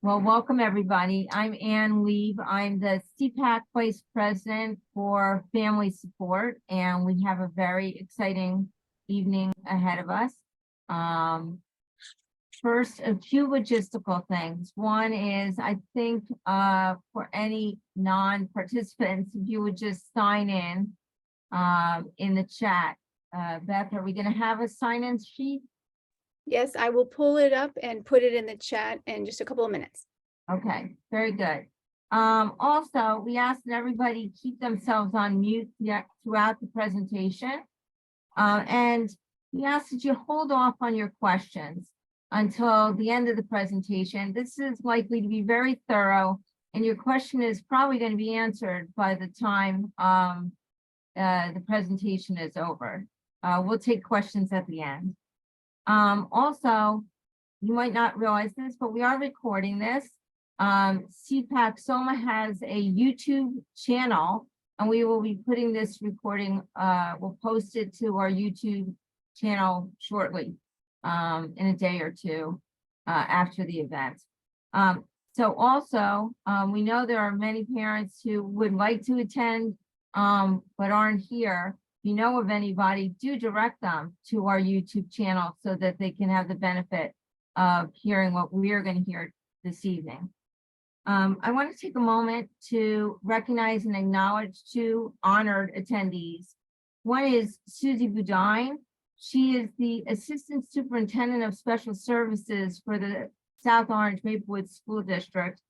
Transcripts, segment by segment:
Well, welcome everybody. I'm Ann Lieb. I'm the SEPAC Vice President for Family Support, and we have a very exciting evening ahead of us. First, a few logistical things. One is, I think for any non-participants, if you would just sign in the chat. Beth, are we going to have a sign-in sheet? Yes, I will pull it up and put it in the chat in just a couple of minutes. Okay, very good. Also, we ask that everybody keep themselves on mute throughout the presentation. And we ask that you hold off on your questions until the end of the presentation. This is likely to be very thorough, and your question is probably going to be answered by the time the presentation is over. We'll take questions at the end. Also, you might not realize this, but we are recording this. SEPAC SOMA has a YouTube channel, and we will be putting this recording, we'll post it to our YouTube channel shortly, in a day or two after the event. So also, we know there are many parents who would like to attend, but aren't here. If you know of anybody, do direct them to our YouTube channel so that they can have the benefit of hearing what we are going to hear this evening. I want to take a moment to recognize and acknowledge two honored attendees. One is Susie Budine. She is the Assistant Superintendent of Special Services for the South Orange Maplewood School District.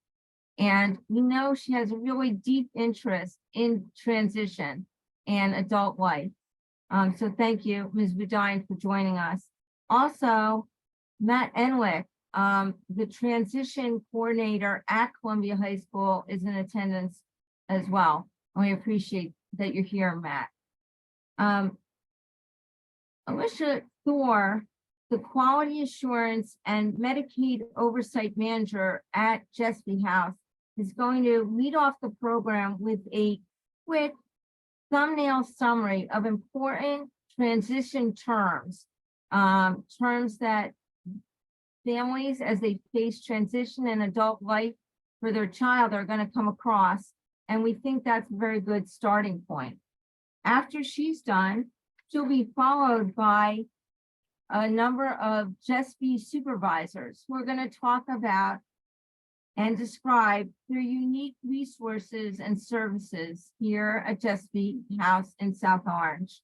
And we know she has a really deep interest in transition and adult life. So thank you, Ms. Budine, for joining us. Also, Matt Enwick, the transition coordinator at Columbia High School, is in attendance as well. And we appreciate that you're here, Matt. Alicia Thor, the Quality Assurance and Medicaid Oversight Manager at JESPY House, is going to lead off the program with a quick thumbnail summary of important transition terms, terms that families, as they face transition in adult life for their child, are going to come across. And we think that's a very good starting point. After she's done, she'll be followed by a number of JESPY supervisors who are going to talk about and describe their unique resources and services here at JESPY House in South Orange.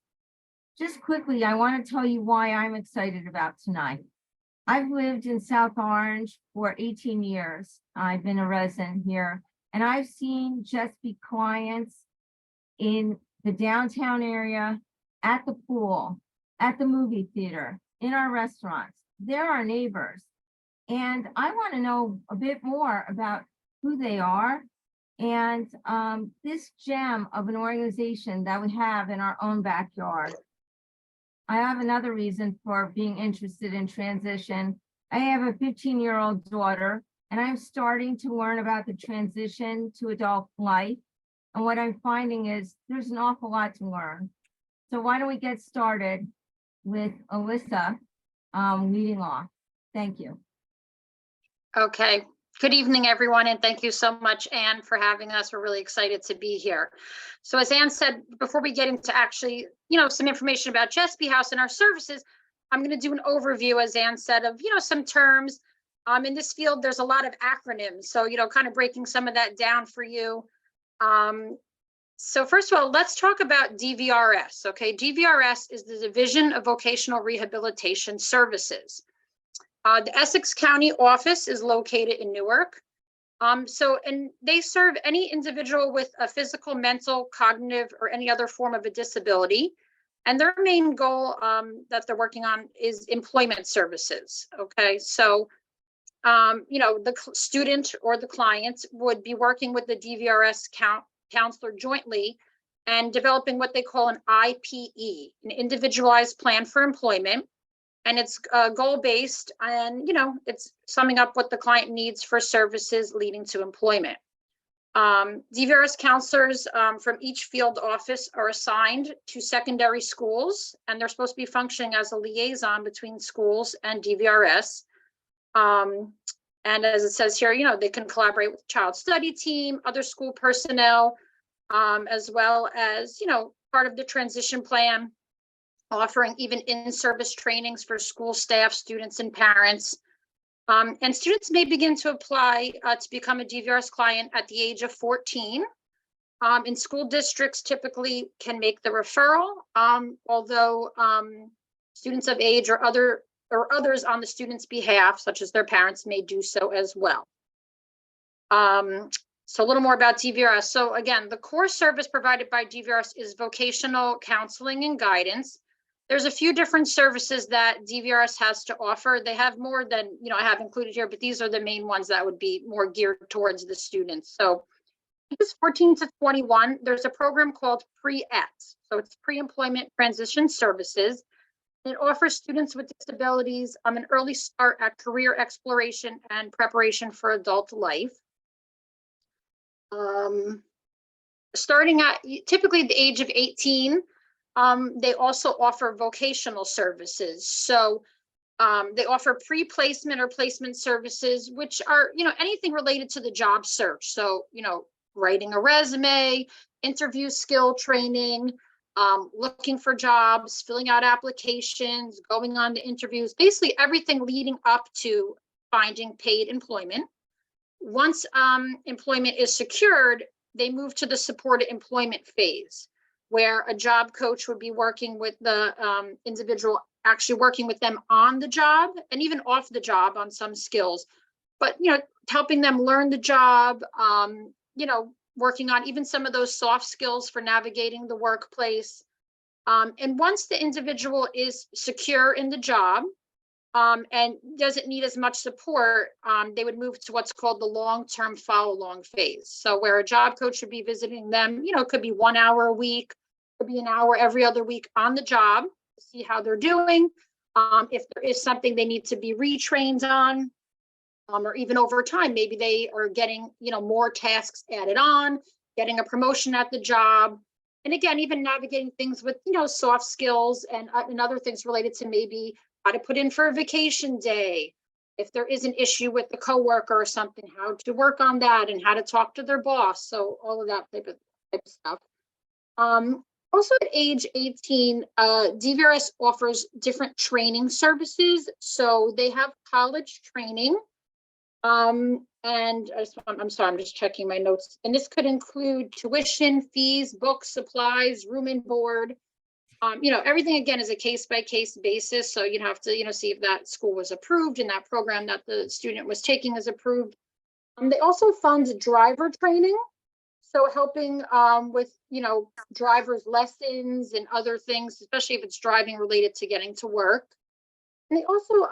Just quickly, I want to tell you why I'm excited about tonight. I've lived in South Orange for 18 years. I've been a resident here, and I've seen JESPY clients in the downtown area, at the pool, at the movie theater, in our restaurants. They're our neighbors. And I want to know a bit more about who they are and this gem of an organization that we have in our own backyard. I have another reason for being interested in transition. I have a 15-year-old daughter, and I'm starting to learn about the transition to adult life. And what I'm finding is there's an awful lot to learn. So why don't we get started with Alyssa leading off. Thank you. Okay. Good evening, everyone, and thank you so much, Anne, for having us. We're really excited to be here. So as Anne said, before we get into actually, some information about JESPY House and our services, I'm going to do an overview, as Anne said, of, some terms. In this field, there's a lot of acronyms. So, kind of breaking some of that down for you. So first of all, let's talk about DVRS. Okay, DVRS is the Division of Vocational Rehabilitation Services. The Essex County office is located in Newark. And they serve any individual with a physical, mental, cognitive, or any other form of a disability. And their main goal that they're working on is employment services. Okay, so, the student or the client would be working with the DVRS counselor jointly and developing what they call an IPE, an individualized plan for employment. And it's goal-based, and it's summing up what the client needs for services leading to employment. DVRS counselors from each field office are assigned to secondary schools, and they're supposed to be functioning as a liaison between schools and DVRS. And as it says here, they can collaborate with the child study team, other school personnel, as well as, part of the transition plan, offering even in-service trainings for school staff, students, and parents. And students may begin to apply to become a DVRS client at the age of 14. And school districts typically can make the referral, although students of age or others on the student's behalf, such as their parents, may do so as well. So a little more about DVRS. So again, the core service provided by DVRS is vocational counseling and guidance. There's a few different services that DVRS has to offer. They have more than, I have included here, but these are the main ones that would be more geared towards the students. So ages 14 to 21, there's a program called Pre-ET. So it's Pre-Employment Transition Services. It offers students with disabilities an early start at career exploration and preparation for adult life. Starting at typically the age of 18, they also offer vocational services. So they offer pre-placement or placement services, which are, anything related to the job search. So, writing a resume, interview skill training, looking for jobs, filling out applications, going on to interviews, basically everything leading up to finding paid employment. Once employment is secured, they move to the supported employment phase, where a job coach would be working with the individual, actually working with them on the job and even off the job on some skills, but, helping them learn the job, working on even some of those soft skills for navigating the workplace. And once the individual is secure in the job and doesn't need as much support, they would move to what's called the long-term follow-along phase. So where a job coach would be visiting them, it could be 1 hour a week, could be an hour every other week on the job to see how they're doing. If there is something they need to be retrained on, or even over time, maybe they are getting, more tasks added on, getting a promotion at the job. And again, even navigating things with, soft skills and other things related to maybe how to put in for a vacation day. If there is an issue with the coworker or something, how to work on that and how to talk to their boss. So all of that type of stuff. Also at age 18, DVRS offers different training services. So they have college training. And I'm sorry, I'm just checking my notes. And this could include tuition, fees, books, supplies, room and board. Everything again is a case-by-case basis. So you'd have to, see if that school was approved and that program that the student was taking is approved. They also fund driver training. So helping with, driver's lessons and other things, especially if it's driving related to getting to work. And they also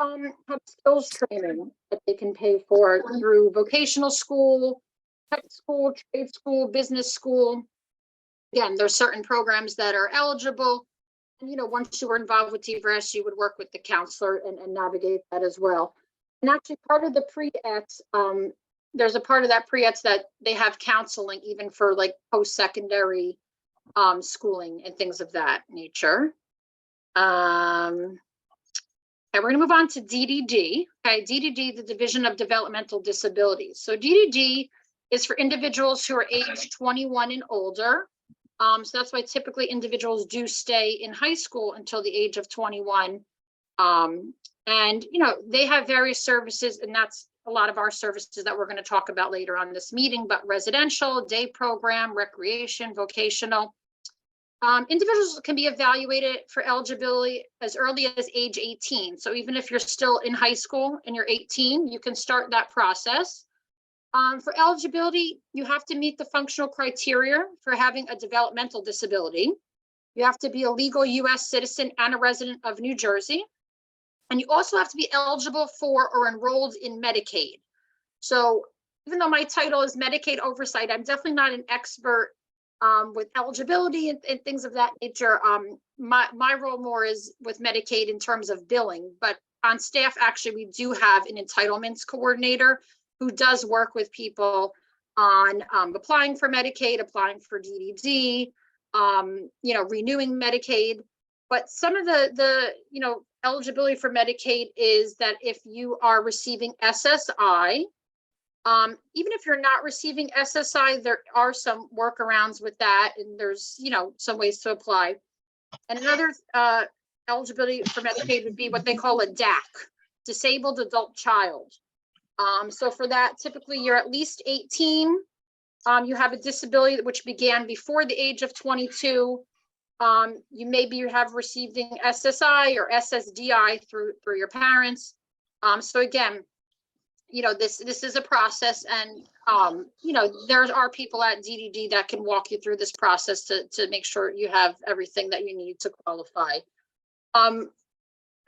have skills training that they can pay for through vocational school, tech school, trade school, business school. Again, there's certain programs that are eligible. And, once you were involved with DVRS, you would work with the counselor and navigate that as well. And actually part of the pre-ETs, there's a part of that pre-ETs that they have counseling even for like post-secondary schooling and things of that nature. Okay, we're going to move on to DDD. Okay, DDD, the Division of Developmental Disabilities. So DDD is for individuals who are age 21 and older. So that's why typically individuals do stay in high school until the age of 21. And, they have various services, and that's a lot of our services that we're going to talk about later on this meeting, but residential, day program, recreation, vocational. Individuals can be evaluated for eligibility as early as age 18. So even if you're still in high school and you're 18, you can start that process. For eligibility, you have to meet the functional criteria for having a developmental disability. You have to be a legal U.S. citizen and a resident of New Jersey. And you also have to be eligible for or enrolled in Medicaid. So even though my title is Medicaid Oversight, I'm definitely not an expert with eligibility and things of that nature. My role more is with Medicaid in terms of billing, but on staff, actually, we do have an entitlements coordinator who does work with people on applying for Medicaid, applying for DDD, renewing Medicaid. But some of the eligibility for Medicaid is that if you are receiving SSI, even if you're not receiving SSI, there are some workarounds with that, and there's some ways to apply. And another eligibility for Medicaid would be what they call a DAC, disabled adult child. So for that, typically you're at least 18. You have a disability which began before the age of 22. You have receiving SSI or SSDI through your parents. So again, this is a process, and there are people at DDD that can walk you through this process to make sure you have everything that you need to qualify.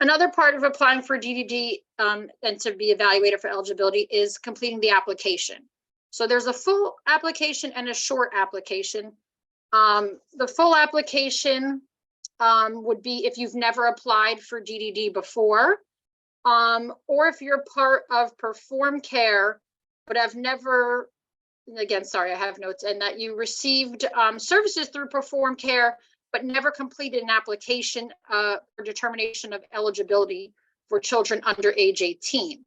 Another part of applying for DDD and to be evaluated for eligibility is completing the application. So there's a full application and a short application. The full application would be if you've never applied for DDD before, or if you're part of Perform Care, but I've never, again, sorry, I have notes, and that you received services through Perform Care, but never completed an application for determination of eligibility for children under age 18.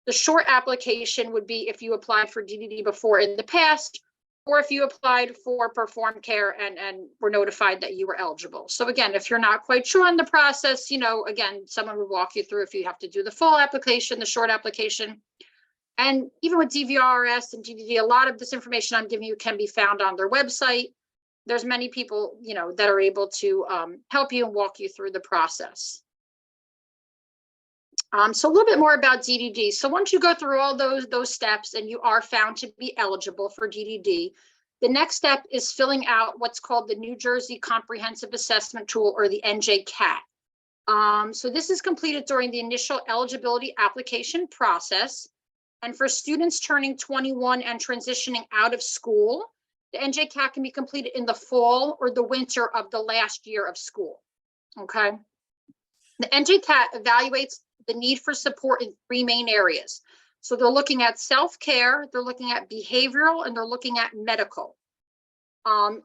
The short application would be if you applied for DDD before in the past, or if you applied for Perform Care and were notified that you were eligible. So again, if you're not quite sure on the process, again, someone would walk you through if you have to do the full application, the short application. And even with DVRS and DDD, a lot of this information I'm giving you can be found on their website. There's many people, that are able to help you and walk you through the process. So a little bit more about DDD. So once you go through all those steps and you are found to be eligible for DDD, the next step is filling out what's called the New Jersey Comprehensive Assessment Tool, or the NJCAT. So this is completed during the initial eligibility application process. And for students turning 21 and transitioning out of school, the NJCAT can be completed in the fall or the winter of the last year of school. Okay. The NJCAT evaluates the need for support in three main areas. So they're looking at self-care, they're looking at behavioral, and they're looking at medical. And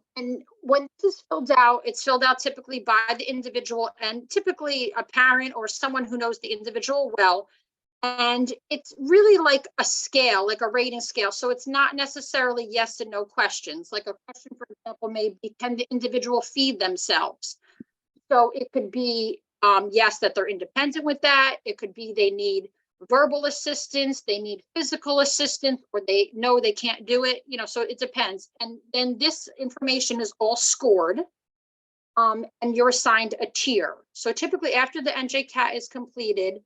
when this is filled out, it's filled out typically by the individual, and typically a parent or someone who knows the individual well. And it's really like a scale, like a rating scale. So it's not necessarily yes and no questions. Like a question, for example, may be, can the individual feed themselves? So it could be yes, that they're independent with that. It could be they need verbal assistance, they need physical assistance, or they know they can't do it, so it depends. And then this information is all scored, and you're assigned a tier. So typically after the NJCAT is completed,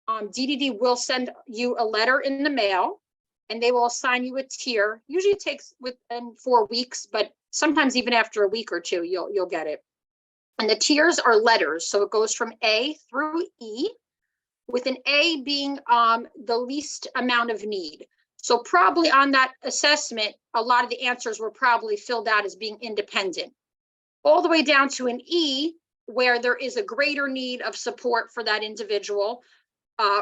DDD will send you a letter in the mail, and they will assign you a tier. Usually it takes within 4 weeks, but sometimes even after a week or two, you'll get it. And the tiers are letters. So it goes from A through E, with an A being the least amount of need. So probably on that assessment, a lot of the answers were probably filled out as being independent. All the way down to an E, where there is a greater need of support for that individual,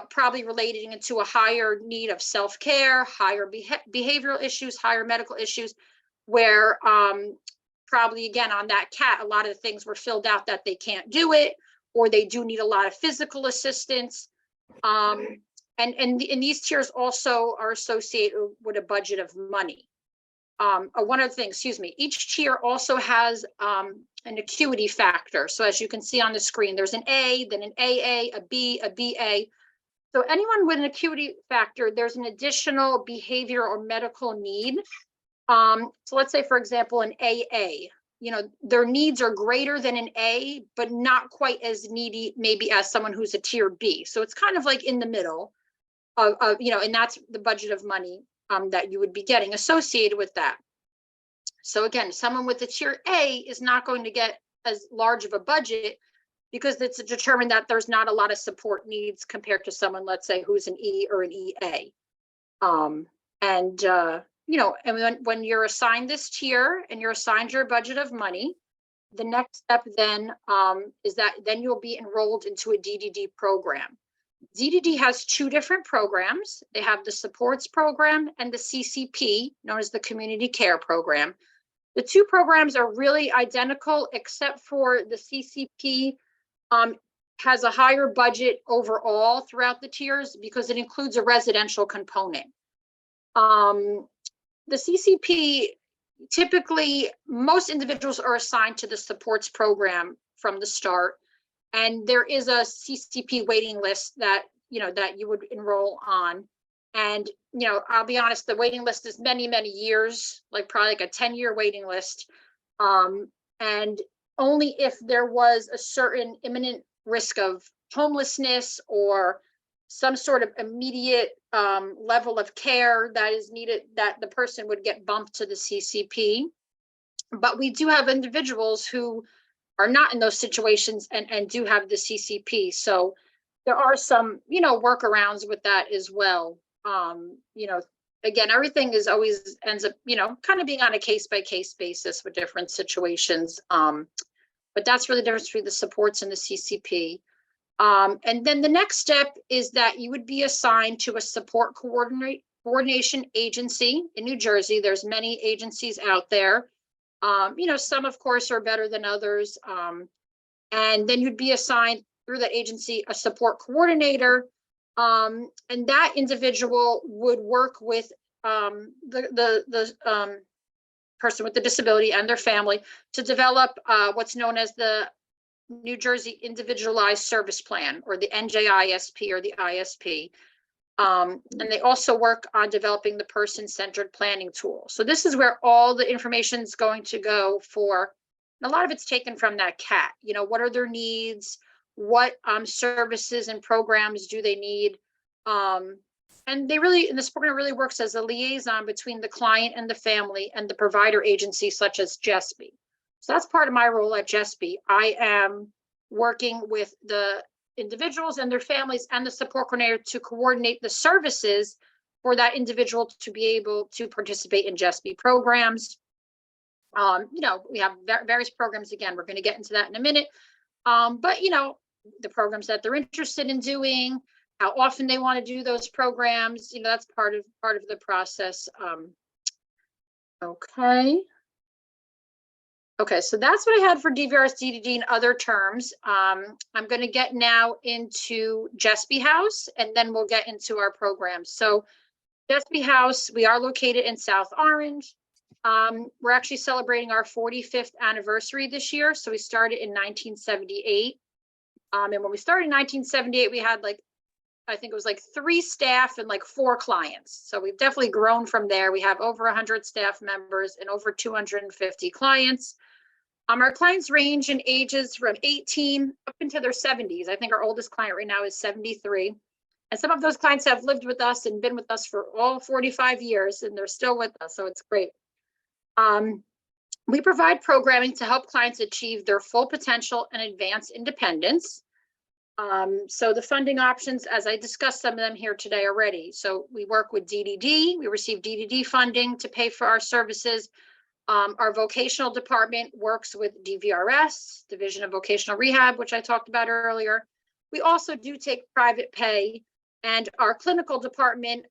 probably relating into a higher need of self-care, higher behavioral issues, higher medical issues, where probably again on that CAT, a lot of the things were filled out that they can't do it, or they do need a lot of physical assistance. And these tiers also are associated with a budget of money. One other thing, excuse me, each tier also has an acuity factor. So as you can see on the screen, there's an A, then an AA, a B, a BA. So anyone with an acuity factor, there's an additional behavior or medical need. So let's say, for example, an AA, their needs are greater than an A, but not quite as needy maybe as someone who's a tier B. So it's kind of like in the middle of and that's the budget of money that you would be getting associated with that. So again, someone with a tier A is not going to get as large of a budget because it's determined that there's not a lot of support needs compared to someone, let's say, who's an E or an EA. And when you're assigned this tier and you're assigned your budget of money, the next step then is that then you'll be enrolled into a DDD program. DDD has two different programs. They have the supports program and the CCP, known as the community care program. The two programs are really identical, except for the CCP has a higher budget overall throughout the tiers because it includes a residential component. The CCP, typically, most individuals are assigned to the supports program from the start. And there is a CCP waiting list that, that you would enroll on. And, I'll be honest, the waiting list is many, many years, like probably like a 10-year waiting list. And only if there was a certain imminent risk of homelessness or some sort of immediate level of care that is needed, that the person would get bumped to the CCP. But we do have individuals who are not in those situations and do have the CCP. So there are some, workarounds with that as well. Again, everything is always ends up, kind of being on a case-by-case basis with different situations. But that's really the difference between the supports and the CCP. And then the next step is that you would be assigned to a support coordination agency in New Jersey. There's many agencies out there. Some, of course, are better than others. And then you'd be assigned through that agency a support coordinator. And that individual would work with the person with the disability and their family to develop what's known as the New Jersey Individualized Service Plan, or the NJISP, or the ISP. And they also work on developing the person-centered planning tool. So this is where all the information is going to go for, and a lot of it's taken from that CAT. What are their needs? What services and programs do they need? And this program really works as a liaison between the client and the family and the provider agency, such as JESPY. So that's part of my role at JESPY. I am working with the individuals and their families and the support coordinator to coordinate the services for that individual to be able to participate in JESPY programs. We have various programs. Again, we're going to get into that in a minute. But the programs that they're interested in doing, how often they want to do those programs, that's part of the process. Okay, so that's what I had for DVRS, DDD, and other terms. I'm going to get now into JESPY House, and then we'll get into our programs. So JESPY House, we are located in South Orange. We're actually celebrating our 45th anniversary this year. So we started in 1978. And when we started in 1978, we had I think it was 3 staff and 4 clients. So we've definitely grown from there. We have over 100 staff members and over 250 clients. Our clients range in ages from 18 up into their 70s. I think our oldest client right now is 73. And some of those clients have lived with us and been with us for all 45 years, and they're still with us. So it's great. We provide programming to help clients achieve their full potential and advance independence. So the funding options, as I discussed some of them here today already. So we work with DDD. We receive DDD funding to pay for our services. Our vocational department works with DVRS, Division of Vocational Rehab, which I talked about earlier. We also do take private pay, and our clinical department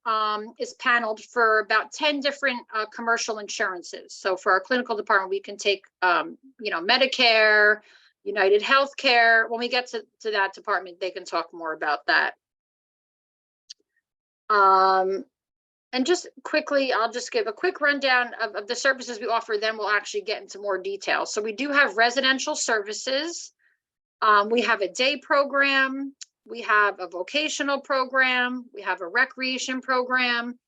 is paneled for about 10 different commercial insurances. So for our clinical department, we can take, Medicare, United Healthcare. When we get to that department, they can talk more about that. And just quickly, I'll just give a quick rundown of the services we offer, then we'll actually get into more detail. So we do have residential services. We have a day program. We have a vocational program. We have a recreation program.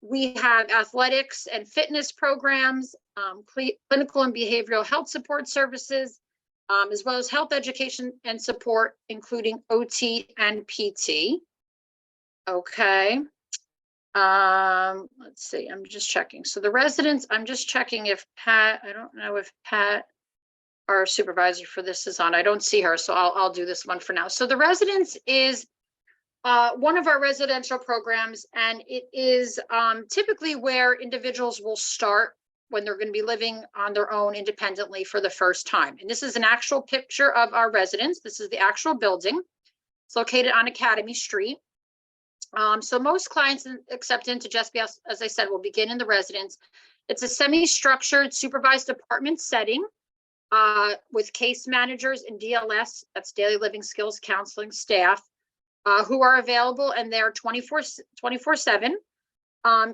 We have athletics and fitness programs, clinical and behavioral health support services, as well as health education and support, including OT and PT. Okay. Let's see, I'm just checking. So the residents, I'm just checking if Pat, I don't know if Pat, our supervisor for this, is on. I don't see her, so I'll do this one for now. So the residents is one of our residential programs, and it is typically where individuals will start when they're going to be living on their own independently for the first time. And this is an actual picture of our residence. This is the actual building. It's located on Academy Street. So most clients accept into JESPY, as I said, will begin in the residence. It's a semi-structured supervised apartment setting. with case managers and DLS, that's Daily Living Skills Counseling staff, who are available, and they're 24/7.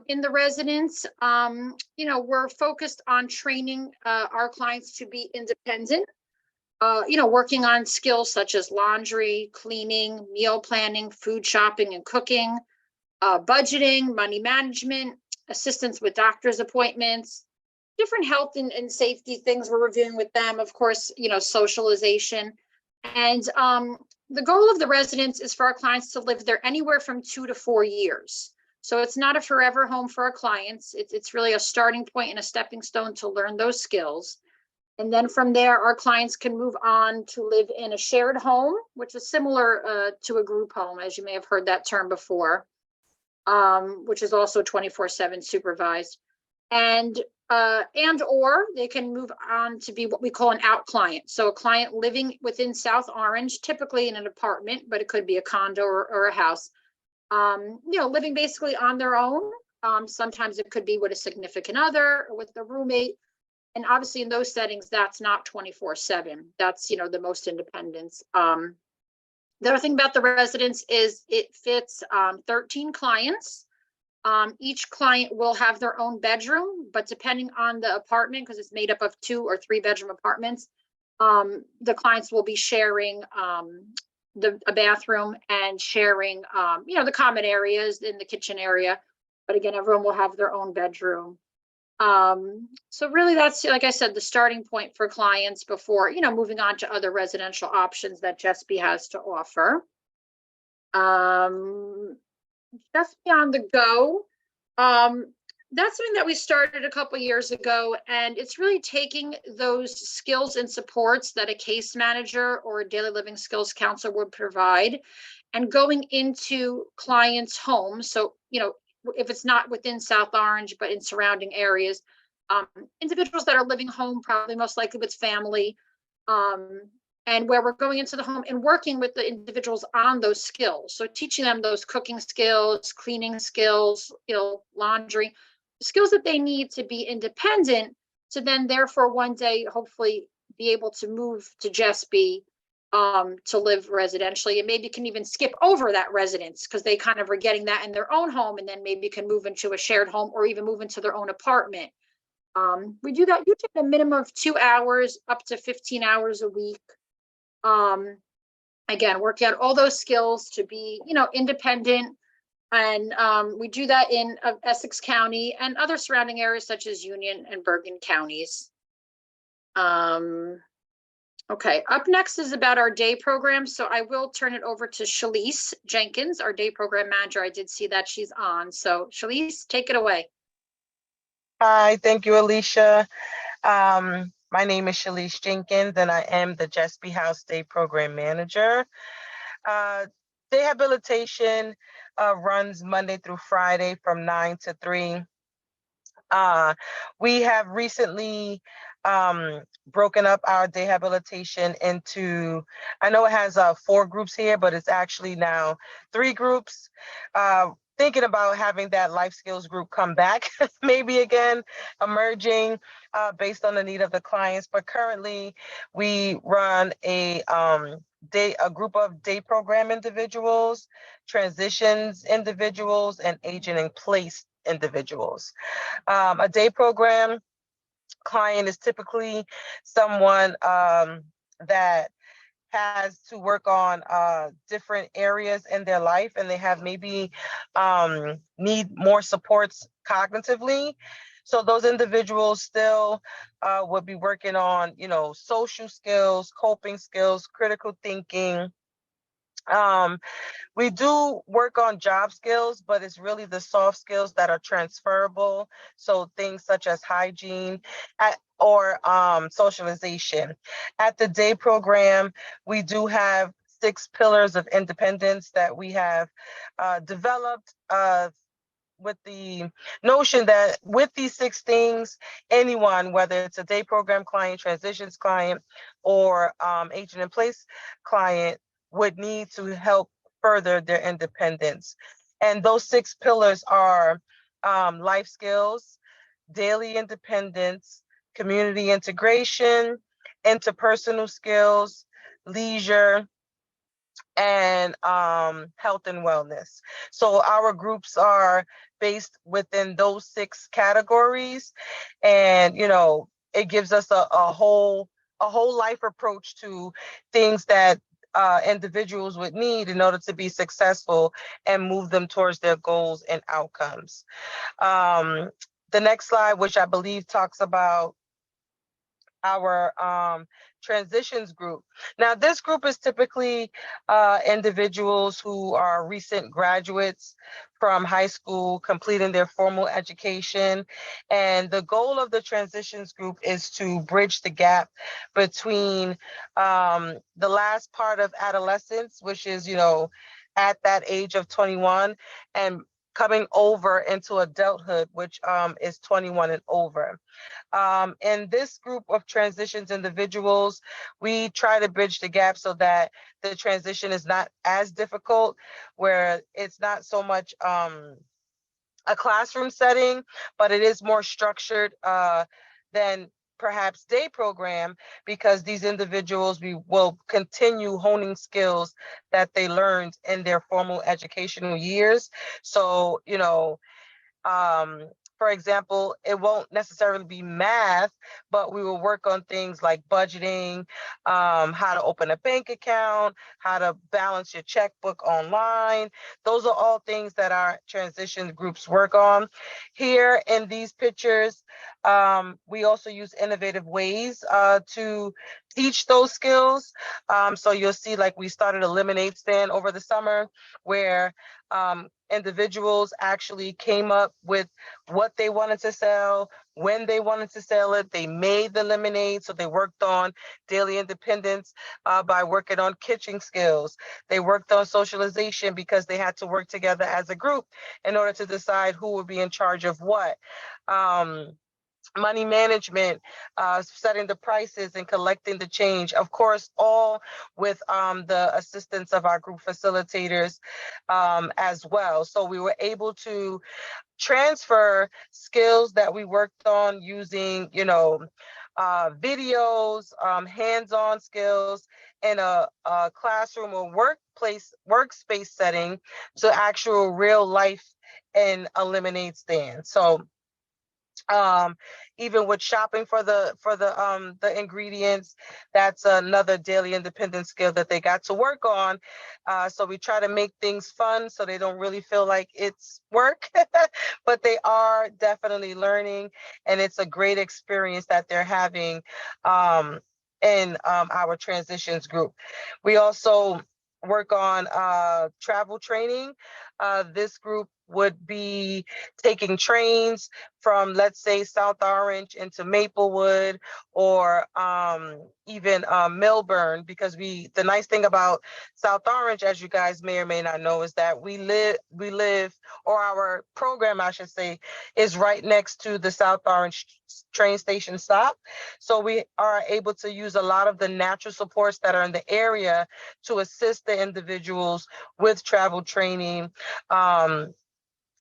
In the residence, we're focused on training our clients to be independent, working on skills such as laundry, cleaning, meal planning, food shopping and cooking, budgeting, money management, assistance with doctor's appointments, different health and safety things we're reviewing with them. Of course, socialization. And the goal of the residence is for our clients to live there anywhere from 2 to 4 years. So it's not a forever home for our clients. It's really a starting point and a stepping stone to learn those skills. And then from there, our clients can move on to live in a shared home, which is similar to a group home, as you may have heard that term before, which is also 24/7 supervised. And or they can move on to be what we call an out client. So a client living within South Orange, typically in an apartment, but it could be a condo or a house, living basically on their own. Sometimes it could be with a significant other or with a roommate. And obviously in those settings, that's not 24/7. That's, the most independence. The other thing about the residence is it fits 13 clients. Each client will have their own bedroom, but depending on the apartment, because it's made up of 2 or 3 bedroom apartments, the clients will be sharing a bathroom and sharing, the common areas in the kitchen area. But again, everyone will have their own bedroom. So really that's, like I said, the starting point for clients before, moving on to other residential options that JESPY has to offer. JESPY on the go. That's something that we started a couple years ago, and it's really taking those skills and supports that a case manager or a daily living skills counselor would provide and going into clients' homes. So, if it's not within South Orange, but in surrounding areas, individuals that are living home, probably most likely with family, and where we're going into the home and working with the individuals on those skills. So teaching them those cooking skills, cleaning skills, laundry, skills that they need to be independent to then therefore one day hopefully be able to move to JESPY to live residentially, and maybe can even skip over that residence because they kind of are getting that in their own home, and then maybe can move into a shared home or even move into their own apartment. We do that usually a minimum of 2 hours up to 15 hours a week. Again, work out all those skills to be, independent. And we do that in Essex County and other surrounding areas such as Union and Bergen counties. Okay, up next is about our day program. So I will turn it over to Shalise Jenkins, our day program manager. I did see that she's on. So Shalise, take it away. Hi, thank you, Alicia. My name is Shalise Jenkins, and I am the JESPY House Day Program Manager. Day habilitation runs Monday through Friday from 9 to 3. We have recently broken up our day habilitation into, I know it has 4 groups here, but it's actually now 3 groups. Thinking about having that life skills group come back, maybe again, emerging based on the need of the clients. But currently we run a group of day program individuals, transitions individuals, and aging in place individuals. A day program client is typically someone that has to work on different areas in their life, and they have maybe need more supports cognitively. So those individuals still would be working on, social skills, coping skills, critical thinking. We do work on job skills, but it's really the soft skills that are transferable. So things such as hygiene or socialization. At the day program, we do have 6 pillars of independence that we have developed with the notion that with these 6 things, anyone, whether it's a day program client, transitions client, or aging in place client, would need to help further their independence. And those 6 pillars are life skills, daily independence, community integration, interpersonal skills, leisure, and health and wellness. So our groups are based within those 6 categories, and it gives us a whole life approach to things that individuals would need in order to be successful and move them towards their goals and outcomes. The next slide, which I believe talks about our transitions group. Now, this group is typically individuals who are recent graduates from high school, completing their formal education. And the goal of the transitions group is to bridge the gap between the last part of adolescence, which is, at that age of 21, and coming over into adulthood, which is 21 and over. In this group of transitions individuals, we try to bridge the gap so that the transition is not as difficult, where it's not so much a classroom setting, but it is more structured than perhaps day program, because these individuals will continue honing skills that they learned in their formal educational years. So, for example, it won't necessarily be math, but we will work on things like budgeting, how to open a bank account, how to balance your checkbook online. Those are all things that our transition groups work on. Here in these pictures, we also use innovative ways to teach those skills. So you'll see, like, we started a lemonade stand over the summer, where individuals actually came up with what they wanted to sell, when they wanted to sell it. They made the lemonade, so they worked on daily independence by working on kitchen skills. They worked on socialization because they had to work together as a group in order to decide who would be in charge of what. Money management, setting the prices and collecting the change, of course, all with the assistance of our group facilitators as well. So we were able to transfer skills that we worked on using, videos, hands-on skills in a classroom or workspace setting to actual real life and a lemonade stand. So even with shopping for the ingredients, that's another daily independent skill that they got to work on. So we try to make things fun so they don't really feel like it's work, but they are definitely learning, and it's a great experience that they're having in our transitions group. We also work on travel training. This group would be taking trains from, let's say, South Orange into Maplewood, or even Melbourne, because the nice thing about South Orange, as you guys may or may not know, is that we live, or our program, I should say, is right next to the South Orange train station stop. So we are able to use a lot of the natural supports that are in the area to assist the individuals with travel training,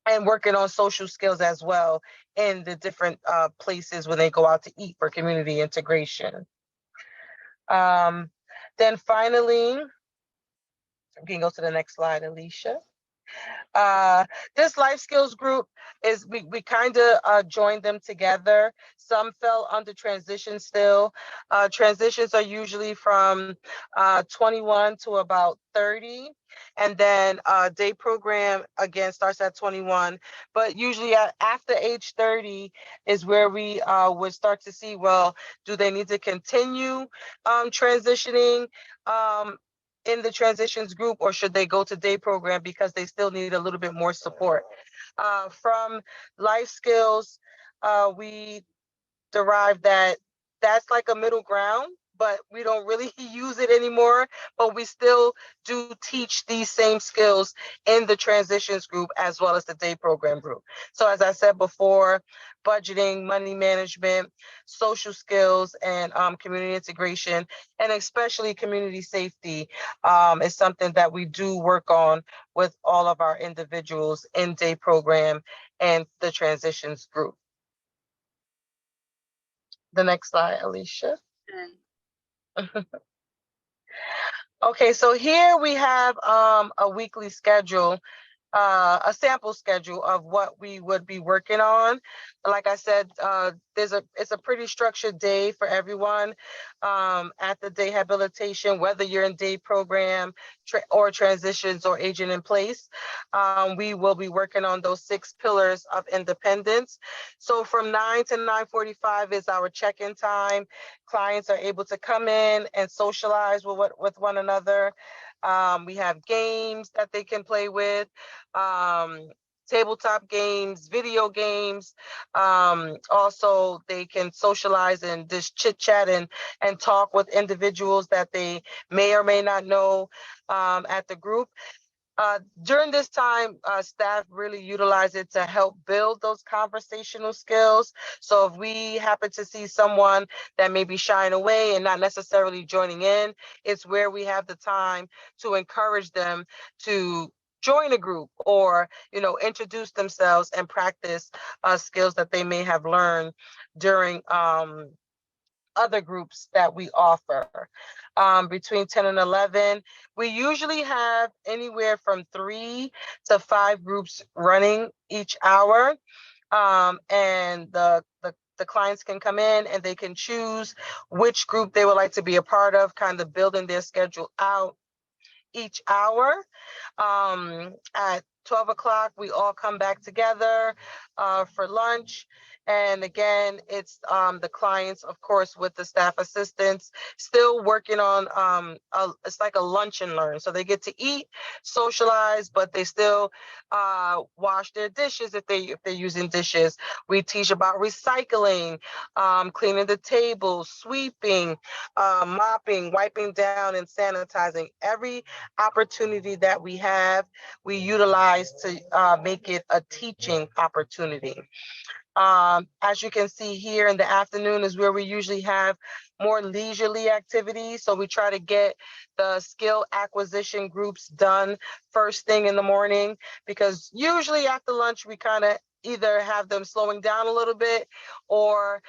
and working on social skills as well in the different places when they go out to eat for community integration. Then finally, we can go to the next slide, Alicia. This life skills group is, we kind of joined them together. Some fell under transition still. Transitions are usually from 21 to about 30. And then day program, again, starts at 21. But usually after age 30 is where we would start to see, well, do they need to continue transitioning in the transitions group, or should they go to day program because they still need a little bit more support? From life skills, we derived that that's like a middle ground, but we don't really use it anymore, but we still do teach these same skills in the transitions group as well as the day program group. So as I said before, budgeting, money management, social skills, and community integration, and especially community safety is something that we do work on with all of our individuals in day program and the transitions group. The next slide, Alicia. Okay, so here we have a weekly schedule, a sample schedule of what we would be working on. Like I said, it's a pretty structured day for everyone at the day habilitation, whether you're in day program or transitions or agent in place. We will be working on those 6 pillars of independence. So from 9 to 9:45 is our check-in time. Clients are able to come in and socialize with one another. We have games that they can play with, tabletop games, video games. Also, they can socialize and just chit chat and talk with individuals that they may or may not know at the group. During this time, staff really utilize it to help build those conversational skills. So if we happen to see someone that may be shying away and not necessarily joining in, it's where we have the time to encourage them to join a group or, introduce themselves and practice skills that they may have learned during other groups that we offer. Between 10 and 11, we usually have anywhere from 3 to 5 groups running each hour. And the clients can come in and they can choose which group they would like to be a part of, kind of building their schedule out each hour. At 12 o'clock, we all come back together for lunch. And again, it's the clients, of course, with the staff assistants, still working on, it's like a lunch and learn. So they get to eat, socialize, but they still wash their dishes if they're using dishes. We teach about recycling, cleaning the table, sweeping, mopping, wiping down, and sanitizing. Every opportunity that we have, we utilize to make it a teaching opportunity. As you can see here in the afternoon is where we usually have more leisurely activities. So we try to get the skill acquisition groups done first thing in the morning, because usually after lunch, we kind of either have them slowing down a little bit or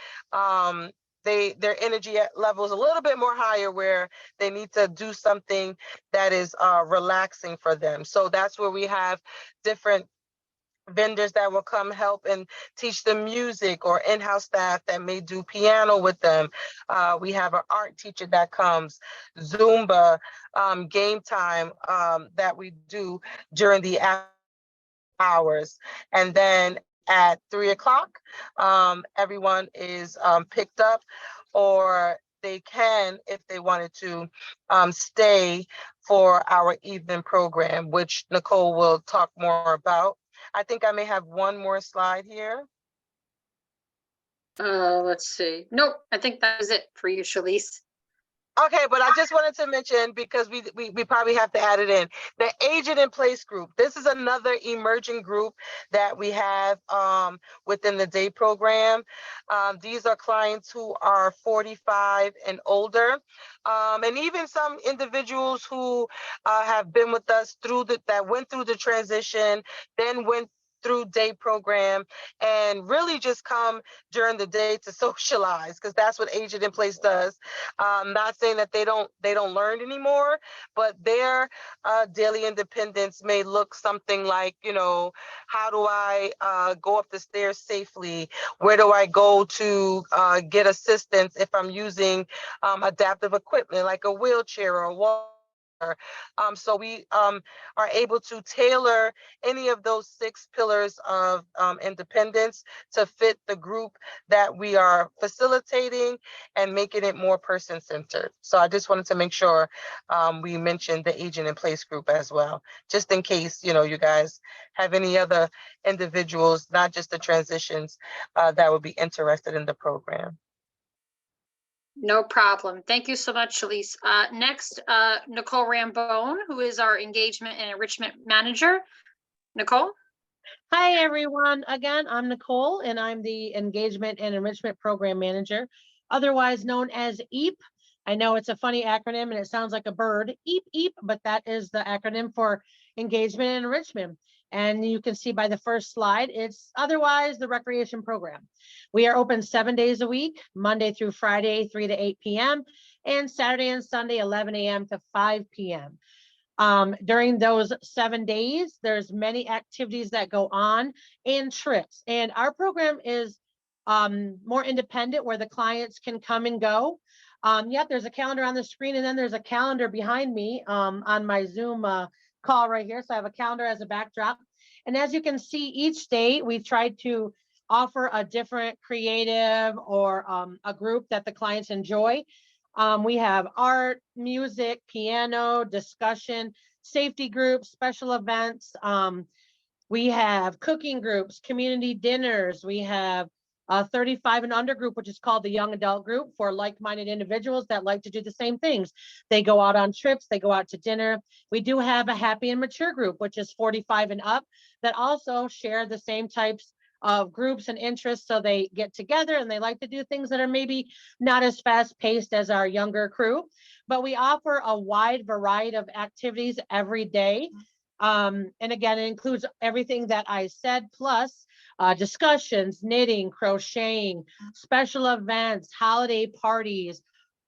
their energy level is a little bit more higher where they need to do something that is relaxing for them. So that's where we have different vendors that will come help and teach them music, or in-house staff that may do piano with them. We have an art teacher that comes, Zumba, game time that we do during the hours. And then at 3 o'clock, everyone is picked up, or they can, if they wanted to, stay for our evening program, which Nicole will talk more about. I think I may have one more slide here. Let's see. Nope, I think that was it for you, Shalise. Okay, but I just wanted to mention, because we probably have to add it in, the agent in place group. This is another emerging group that we have within the day program. These are clients who are 45 and older, and even some individuals who have been with us that went through the transition, then went through day program, and really just come during the day to socialize, because that's what agent in place does. Not saying that they don't learn anymore, but their daily independence may look something like, how do I go up the stairs safely? Where do I go to get assistance if I'm using adaptive equipment like a wheelchair or a walker? So we are able to tailor any of those 6 pillars of independence to fit the group that we are facilitating and making it more person-centered. So I just wanted to make sure we mentioned the agent in place group as well, just in case, you guys have any other individuals, not just the transitions, that would be interested in the program. No problem. Thank you so much, Shalise. Next, Nicole Rambone, who is our engagement and enrichment manager. Nicole? Hi, everyone. Again, I'm Nicole, and I'm the Engagement and Enrichment Program Manager, otherwise known as EAP. I know it's a funny acronym and it sounds like a bird, EAP, EAP, but that is the acronym for Engagement and Enrichment. And you can see by the first slide, it's otherwise the recreation program. We are open 7 days a week, Monday through Friday, 3 to 8 p.m. and Saturday and Sunday, 11 a.m. to 5 p.m. During those 7 days, there's many activities that go on and trips. And our program is more independent where the clients can come and go. Yep, there's a calendar on the screen, and then there's a calendar behind me on my Zoom call right here. So I have a calendar as a backdrop. And as you can see, each day we tried to offer a different creative or a group that the clients enjoy. We have art, music, piano, discussion, safety groups, special events. We have cooking groups, community dinners. We have a 35 and under group, which is called the young adult group for like-minded individuals that like to do the same things. They go out on trips, they go out to dinner. We do have a happy and mature group, which is 45 and up, that also share the same types of groups and interests. So they get together and they like to do things that are maybe not as fast paced as our younger crew, but we offer a wide variety of activities every day. And again, it includes everything that I said, plus discussions, knitting, crocheting, special events, holiday parties,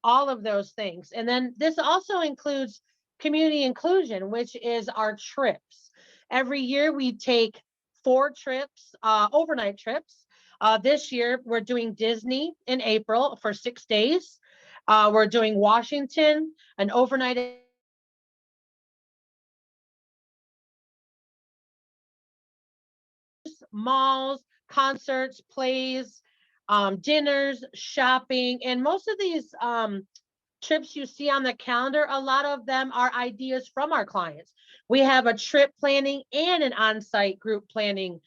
all of those things. And then this also includes community inclusion, which is our trips. Every year we take 4 trips, overnight trips. This year we're doing Disney in April for 6 days. We're doing Washington, an overnight malls, concerts, plays, dinners, shopping. And most of these trips you see on the calendar, a lot of them are ideas from our clients. We have a trip planning and an on-site group planning.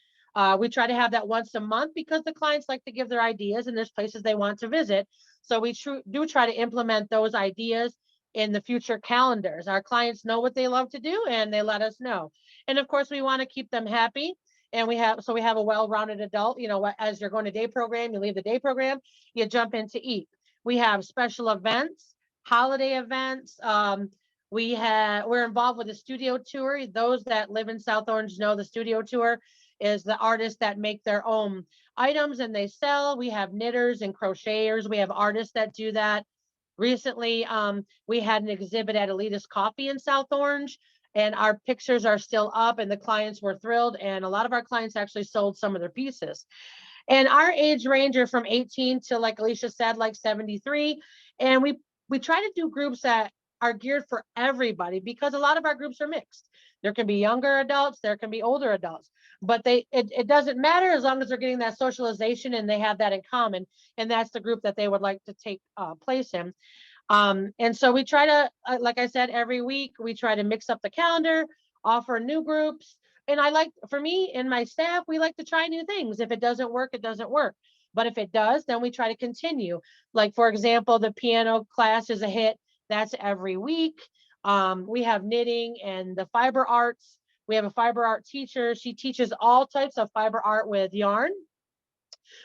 We try to have that once a month because the clients like to give their ideas and there's places they want to visit. So we do try to implement those ideas in the future calendars. Our clients know what they love to do and they let us know. And of course, we want to keep them happy. And we have a well-rounded adult, as you're going to day program, you leave the day program, you jump into EAP. We have special events, holiday events. We're involved with the studio tour. Those that live in South Orange know the studio tour is the artists that make their own items and they sell. We have knitters and crocheters. We have artists that do that. Recently, we had an exhibit at Elitist Coffee in South Orange, and our pictures are still up and the clients were thrilled. And a lot of our clients actually sold some of their pieces. And our age range are from 18 to, like Alicia said, like 73. And we try to do groups that are geared for everybody because a lot of our groups are mixed. There can be younger adults, there can be older adults, but it doesn't matter as long as they're getting that socialization and they have that in common. And that's the group that they would like to take place in. And so we try to, like I said, every week, we try to mix up the calendar, offer new groups. And for me and my staff, we like to try new things. If it doesn't work, it doesn't work. But if it does, then we try to continue. Like, for example, the piano class is a hit. That's every week. We have knitting and the fiber arts. We have a fiber art teacher. She teaches all types of fiber art with yarn.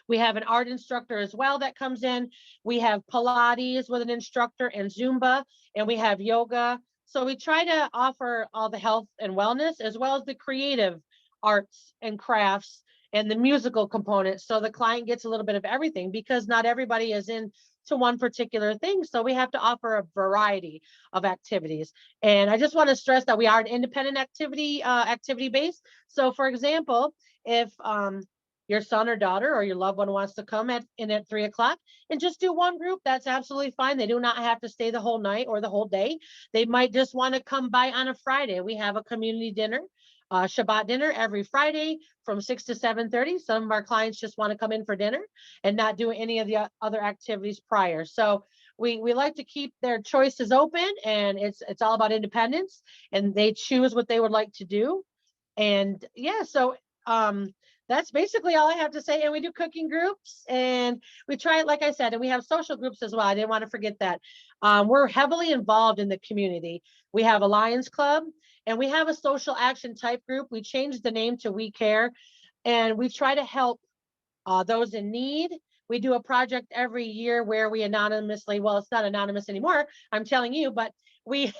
We have an art instructor as well that comes in. We have Pilates with an instructor and Zumba, and we have yoga. So we try to offer all the health and wellness as well as the creative arts and crafts and the musical components. So the client gets a little bit of everything because not everybody is into one particular thing. So we have to offer a variety of activities. And I just want to stress that we are an independent activity base. So for example, if your son or daughter or your loved one wants to come in at 3 o'clock and just do one group, that's absolutely fine. They do not have to stay the whole night or the whole day. They might just want to come by on a Friday. We have a community dinner, Shabbat dinner every Friday from 6 to 7:30. Some of our clients just want to come in for dinner and not do any of the other activities prior. So we like to keep their choices open, and it's all about independence, and they choose what they would like to do. And yeah, so that's basically all I have to say. And we do cooking groups and we try it, like I said, and we have social groups as well. I didn't want to forget that. We're heavily involved in the community. We have a Lions Club and we have a social action type group. We changed the name to We Care, and we try to help those in need. We do a project every year where we anonymously, well, it's not anonymous anymore, I'm telling you, but we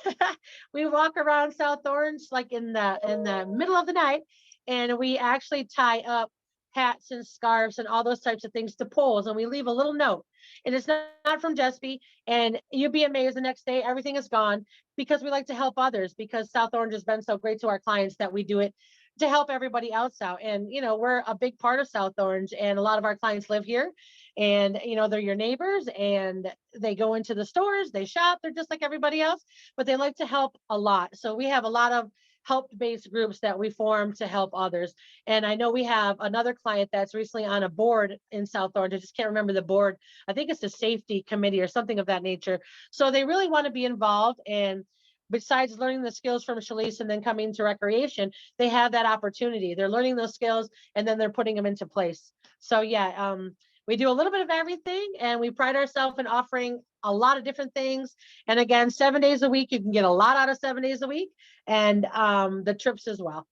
we walk around South Orange like in the middle of the night, and we actually tie up hats and scarves and all those types of things to poles, and we leave a little note. And it's not from JESPY, and you'd be amazed the next day everything is gone, because we like to help others, because South Orange has been so great to our clients that we do it to help everybody else out. And we're a big part of South Orange, and a lot of our clients live here, and they're your neighbors, and they go into the stores, they shop, they're just like everybody else, but they like to help a lot. So we have a lot of help-based groups that we form to help others. And I know we have another client that's recently on a board in South Orange. I just can't remember the board. I think it's the safety committee or something of that nature. So they really want to be involved. And besides learning the skills from Shalice and then coming to recreation, they have that opportunity. They're learning those skills and then they're putting them into place. So yeah, we do a little bit of everything, and we pride ourselves in offering a lot of different things. And again, 7 days a week, you can get a lot out of 7 days a week, and the trips as well.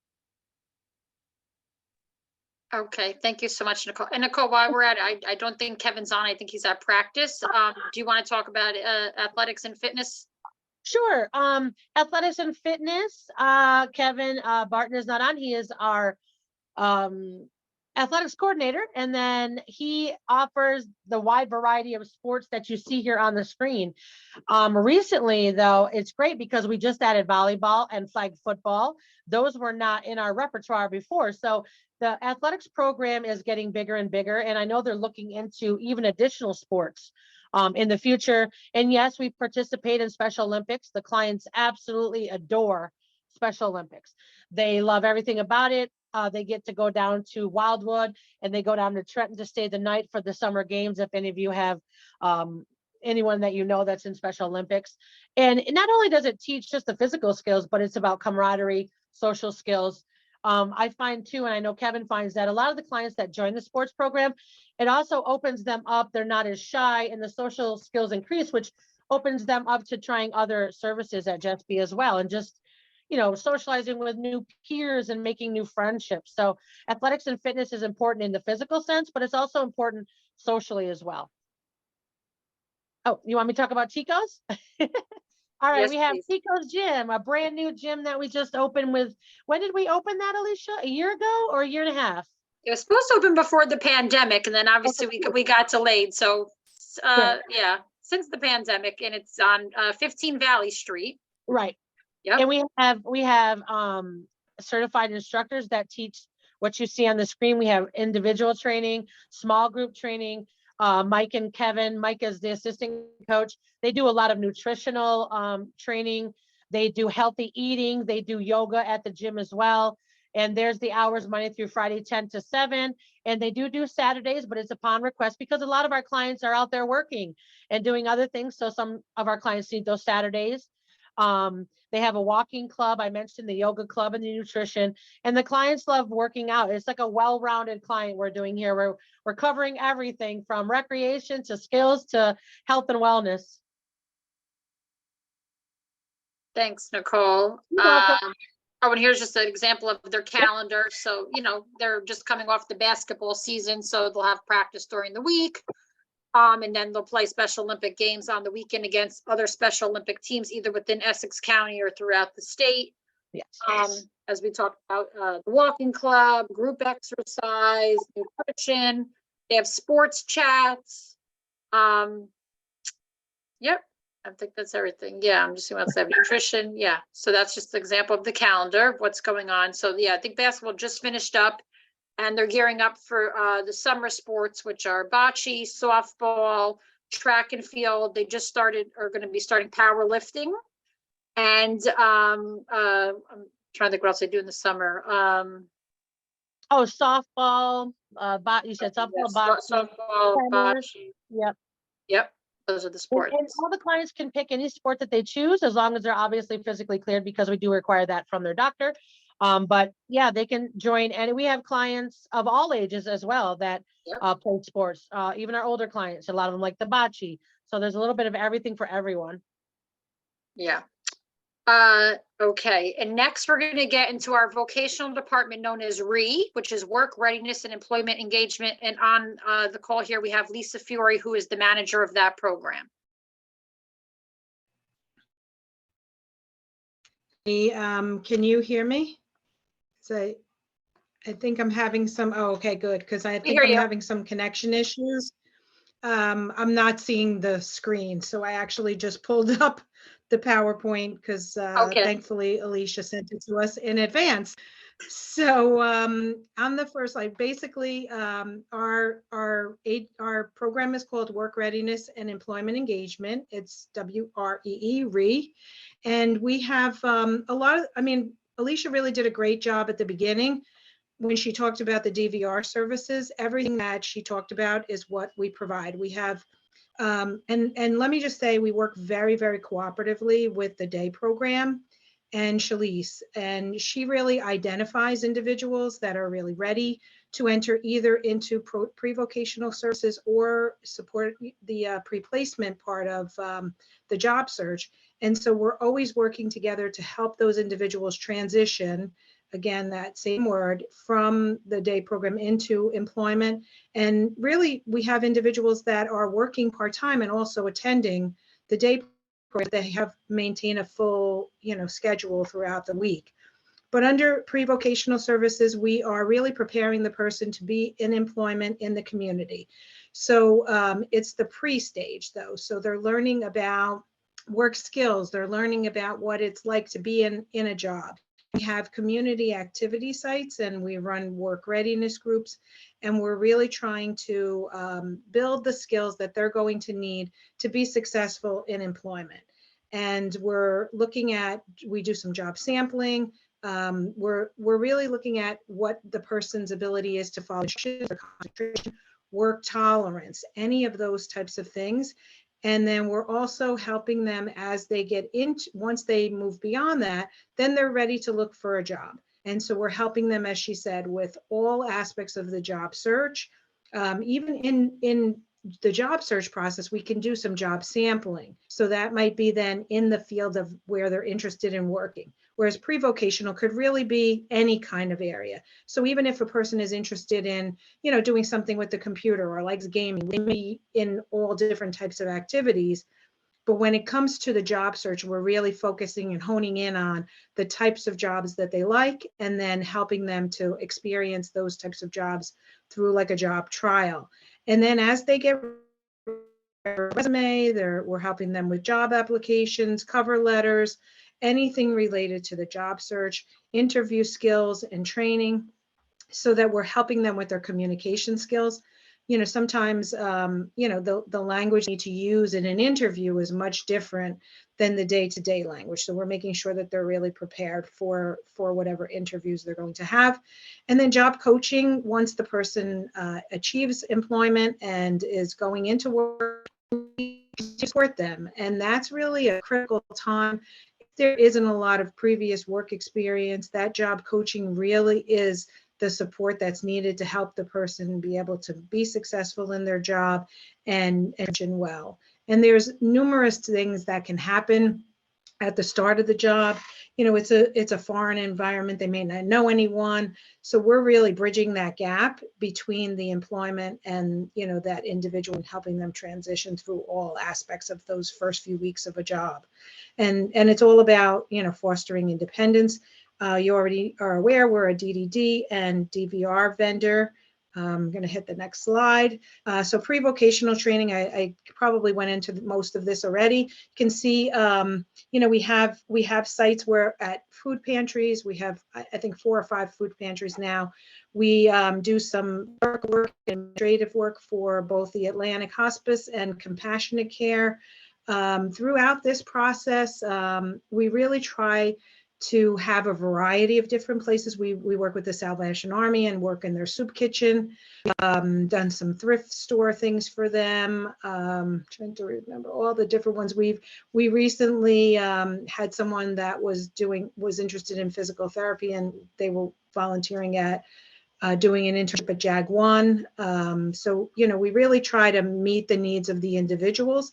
Okay, thank you so much, Nicole. And Nicole, while we're at it, I don't think Kevin's on. I think he's at practice. Do you want to talk about athletics and fitness? Sure. Athletics and fitness. Kevin Barton is not on. He is our athletics coordinator, and then he offers the wide variety of sports that you see here on the screen. Recently, though, it's great because we just added volleyball and flag football. Those were not in our repertoire before. So the athletics program is getting bigger and bigger, and I know they're looking into even additional sports in the future. And yes, we participate in Special Olympics. The clients absolutely adore Special Olympics. They love everything about it. They get to go down to Wildwood, and they go down to Trenton to stay the night for the summer games, if any of you have anyone that that's in Special Olympics. And not only does it teach just the physical skills, but it's about camaraderie, social skills. I find too, and I know Kevin finds that a lot of the clients that join the sports program, it also opens them up. They're not as shy, and the social skills increase, which opens them up to trying other services at JESPY as well, and just socializing with new peers and making new friendships. So athletics and fitness is important in the physical sense, but it's also important socially as well. Oh, you want me to talk about Chico's? All right, Yes, we have please. Chico's Gym, a brand new gym that we just opened with. When did we open that, Alicia? A year ago or a year and a half? It was supposed to open before the pandemic, and then obviously we got delayed. So yeah, since the pandemic, and it's on 15 Valley Street. Right. Yep. And we have certified instructors that teach what you see on the screen. We have individual training, small group training. Mike and Kevin, Mike is the assistant coach. They do a lot of nutritional training. They do healthy eating. They do yoga at the gym as well. And there's the hours Monday through Friday, 10 to 7. And they do Saturdays, but it's upon request because a lot of our clients are out there working and doing other things. So some of our clients need those Saturdays. They have a walking club. I mentioned the yoga club and the nutrition, and the clients love working out. It's like a well-rounded client we're doing here. We're covering everything from recreation to skills to health and wellness. Thanks, Nicole. You're welcome. Oh, and here's just an example of their calendar. So, they're just coming off the basketball season, so they'll have practice during the week. And then they'll play Special Olympic games on the weekend against other Special Olympic teams, either within Essex County or throughout the state. Yes. As we talked about, the walking club, group exercise, nutrition. They have sports chats. Yep, I think that's everything. Yeah, I'm just seeing what else they have. Nutrition. Yeah, so that's just an example of the calendar of what's going on. So yeah, I think basketball just finished up. And they're gearing up for the summer sports, which are bocce, softball, track and field. They just are going to be starting powerlifting. And I'm trying to think what else they do in the summer. Softball, you said softball, bocce. Softball, bocce. Yep. Yep, those are the sports. And all the clients can pick any sport that they choose, as long as they're obviously physically cleared, because we do require that from their doctor. But yeah, they can join, and we have clients of all ages as well that play sports, even our older clients, a lot of them like the bocce. So there's a little bit of everything for everyone. Yeah. Okay. And next we're going to get into our vocational department known as RE, which is Work Readiness and Employment Engagement. And on the call here, we have Lisa Fiore, who is the manager of that program. Can you hear me? I think I'm having some, oh, okay, good, because I We think hear I'm you. having some connection issues. I'm not seeing the screen, so I actually just pulled up the PowerPoint because Okay. thankfully Alicia sent it to us in advance. So on the first slide, basically our program is called Work Readiness and Employment Engagement. It's WREE, and we have a lot of, I mean, Alicia really did a great job at the beginning when she talked about the DVR services. Everything that she talked about is what we provide. We have, and let me just say, we work very, very cooperatively with the day program and Shalise, and she really identifies individuals that are really ready to enter either into pre-vocational services or support the pre-placement part of the job search. And so we're always working together to help those individuals transition, again, that same word, from the day program into employment. And really, we have individuals that are working part-time and also attending the day program. They have maintained a full, schedule throughout the week. But under pre-vocational services, we are really preparing the person to be in employment in the community. So it's the pre-stage, though. So they're learning about work skills. They're learning about what it's like to be in a job. We have community activity sites and we run work readiness groups, and we're really trying to build the skills that they're going to need to be successful in employment. And we're looking at, we do some job sampling. We're really looking at what the person's ability is to follow instructions, their concentration, work tolerance, any of those types of things. And then we're also helping them as they get into, once they move beyond that, then they're ready to look for a job. And so we're helping them, as she said, with all aspects of the job search. Even in the job search process, we can do some job sampling. So that might be then in the field of where they're interested in working. Whereas pre-vocational could really be any kind of area. So even if a person is interested in, doing something with the computer or likes gaming, they may be in all different types of activities. But when it comes to the job search, we're really focusing and honing in on the types of jobs that they like, and then helping them to experience those types of jobs through like a job trial. And then as they get their resume, we're helping them with job applications, cover letters, anything related to the job search, interview skills and training, so that we're helping them with their communication skills. Sometimes, the language you need to use in an interview is much different than the day-to-day language. So we're making sure that they're really prepared for whatever interviews they're going to have. And then job coaching, once the person achieves employment and is going into work, to support them. And that's really a critical time. If there isn't a lot of previous work experience, that job coaching really is the support that's needed to help the person be able to be successful in their job and well. And there's numerous things that can happen at the start of the job. It's a foreign environment. They may not know anyone. So we're really bridging that gap between the employment and, that individual, and helping them transition through all aspects of those first few weeks of a job. And it's all about, fostering independence. You already are aware we're a DDD and DVR vendor. I'm going to hit the next slide. So pre-vocational training, I probably went into most of this already. You can see, we have sites where at food pantries, we have, I think, 4 or 5 food pantries now. We do some work, administrative work for both the Atlantic Hospice and Compassionate Care. Throughout this process, we really try to have a variety of different places. We work with the Salvation Army and work in their soup kitchen, done some thrift store things for them. Trying to remember all the different ones. We recently had someone that was interested in physical therapy, and they were volunteering at doing an internship at JAG 1. So, we really try to meet the needs of the individuals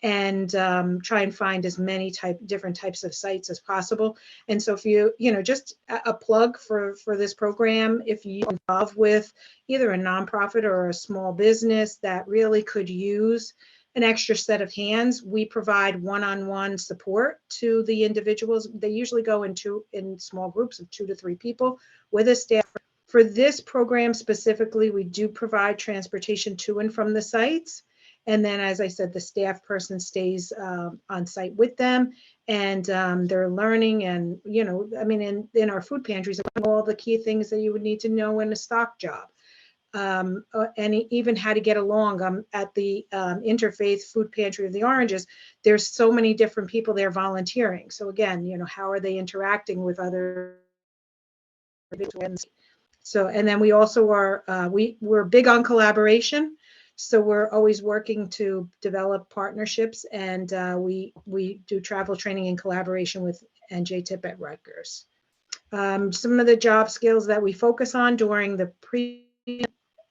and try and find as many different types of sites as possible. And so if you, just a plug for this program, if you're involved with either a nonprofit or a small business that really could use an extra set of hands, we provide one-on-one support to the individuals. They usually go in small groups of 2 to 3 people with a staff For this program specifically, we do provide transportation to and from the sites. And then, as I said, the staff person stays on site with them, and they're learning. And, you know, I mean, in our food pantries, all the key things that you would need to know in a stock job. And even how to get along. At the Interfaith Food Pantry of the Oranges, there's so many different people there volunteering. So again, you know, how are they interacting with other? So, and then we also are, we're big on collaboration. So we're always working to develop partnerships, and we do travel training in collaboration with NJTIP at Rutgers. Some of the job skills that we focus on during the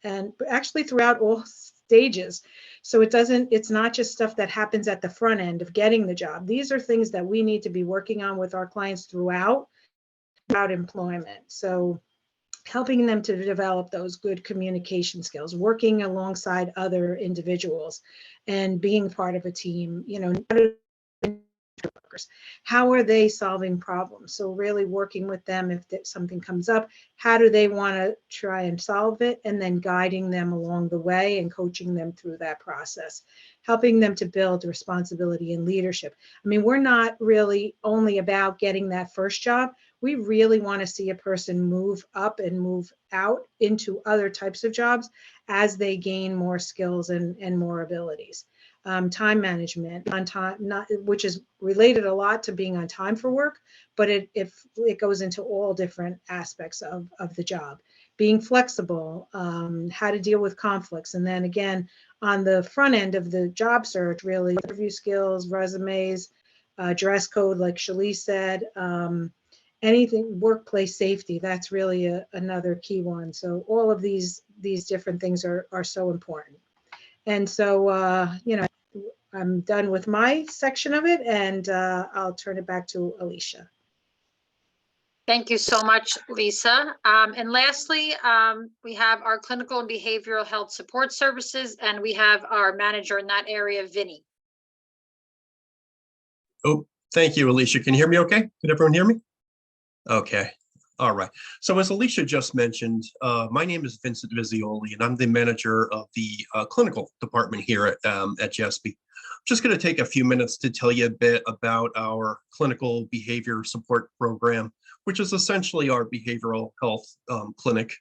and actually throughout all stages. So it's not just stuff that happens at the front end of getting the job. These are things that we need to be working on with our clients throughout employment. So helping them to develop those good communication skills, working alongside other individuals and being part of a team, you know, how are they solving problems? So really working with them if something comes up, how do they want to try and solve it, and then guiding them along the way and coaching them through that process, helping them to build responsibility and leadership. I mean, we're not really only about getting that first job. We really want to see a person move up and move out into other types of jobs as they gain more skills and more abilities. Time management, on time, which is related a lot to being on time for work, but it goes into all different aspects of the job. Being flexible, how to deal with conflicts, and then again on the front end of the job search, really interview skills, resumes, dress code, like Shalice said. Anything workplace safety, that's really another key one. So all of these different things are so important. And so, you know, I'm done with my section of it, and I'll turn it back to Alicia. Thank you so much, Lisa. And lastly, we have our clinical and behavioral health support services, and we have our manager in that area, Vinny. Oh, thank you, Alicia. Can you hear me okay? Can everyone hear me? Okay. All right. So as Alicia just mentioned, my name is Vincent Vizioli, and I'm the manager of the clinical department here at JESPY. I'm just going to take a few minutes to tell you a bit about our clinical behavior support program, which is essentially our behavioral health clinic.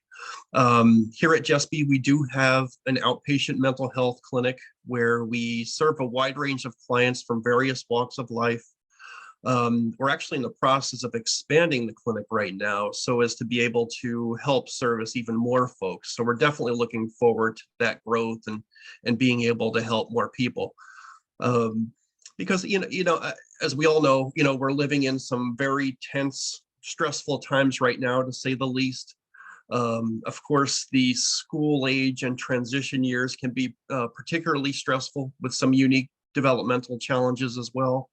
Here at JESPY, we do have an outpatient mental health clinic where we serve a wide range of clients from various walks of life. We're actually in the process of expanding the clinic right now so as to be able to help service even more folks. So we're definitely looking forward to that growth and being able to help more people. Because, as we all know, we're living in some very tense, stressful times right now, to say the least. Of course, the school age and transition years can be particularly stressful with some unique developmental challenges as well.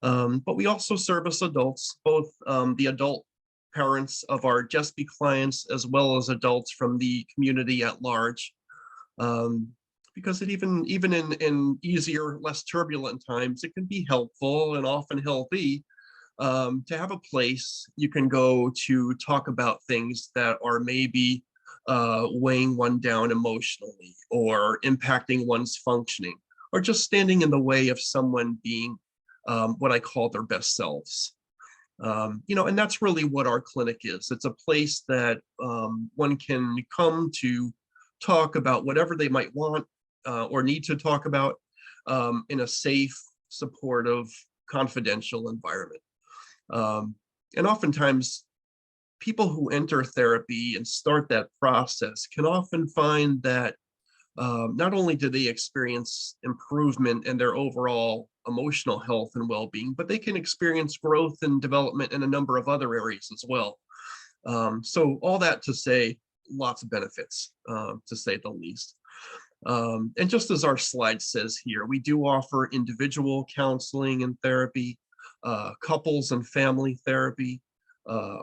But we also service adults, both the adult parents of our JESPY clients, as well as adults from the community at large. Because even in easier, less turbulent times, it can be helpful and often healthy to have a place you can go to talk about things that are maybe weighing one down emotionally or impacting one's functioning, or just standing in the way of someone being what I call their best selves. And that's really what our clinic is. It's a place that one can come to talk about whatever they might want or need to talk about in a safe, supportive, confidential environment. And oftentimes, people who enter therapy and start that process can often find that not only do they experience improvement in their overall emotional health and well-being, but they can experience growth and development in a number of other areas as well. So all that to say, lots of benefits, to say the least. And just as our slide says here, we do offer individual counseling and therapy, couples and family therapy.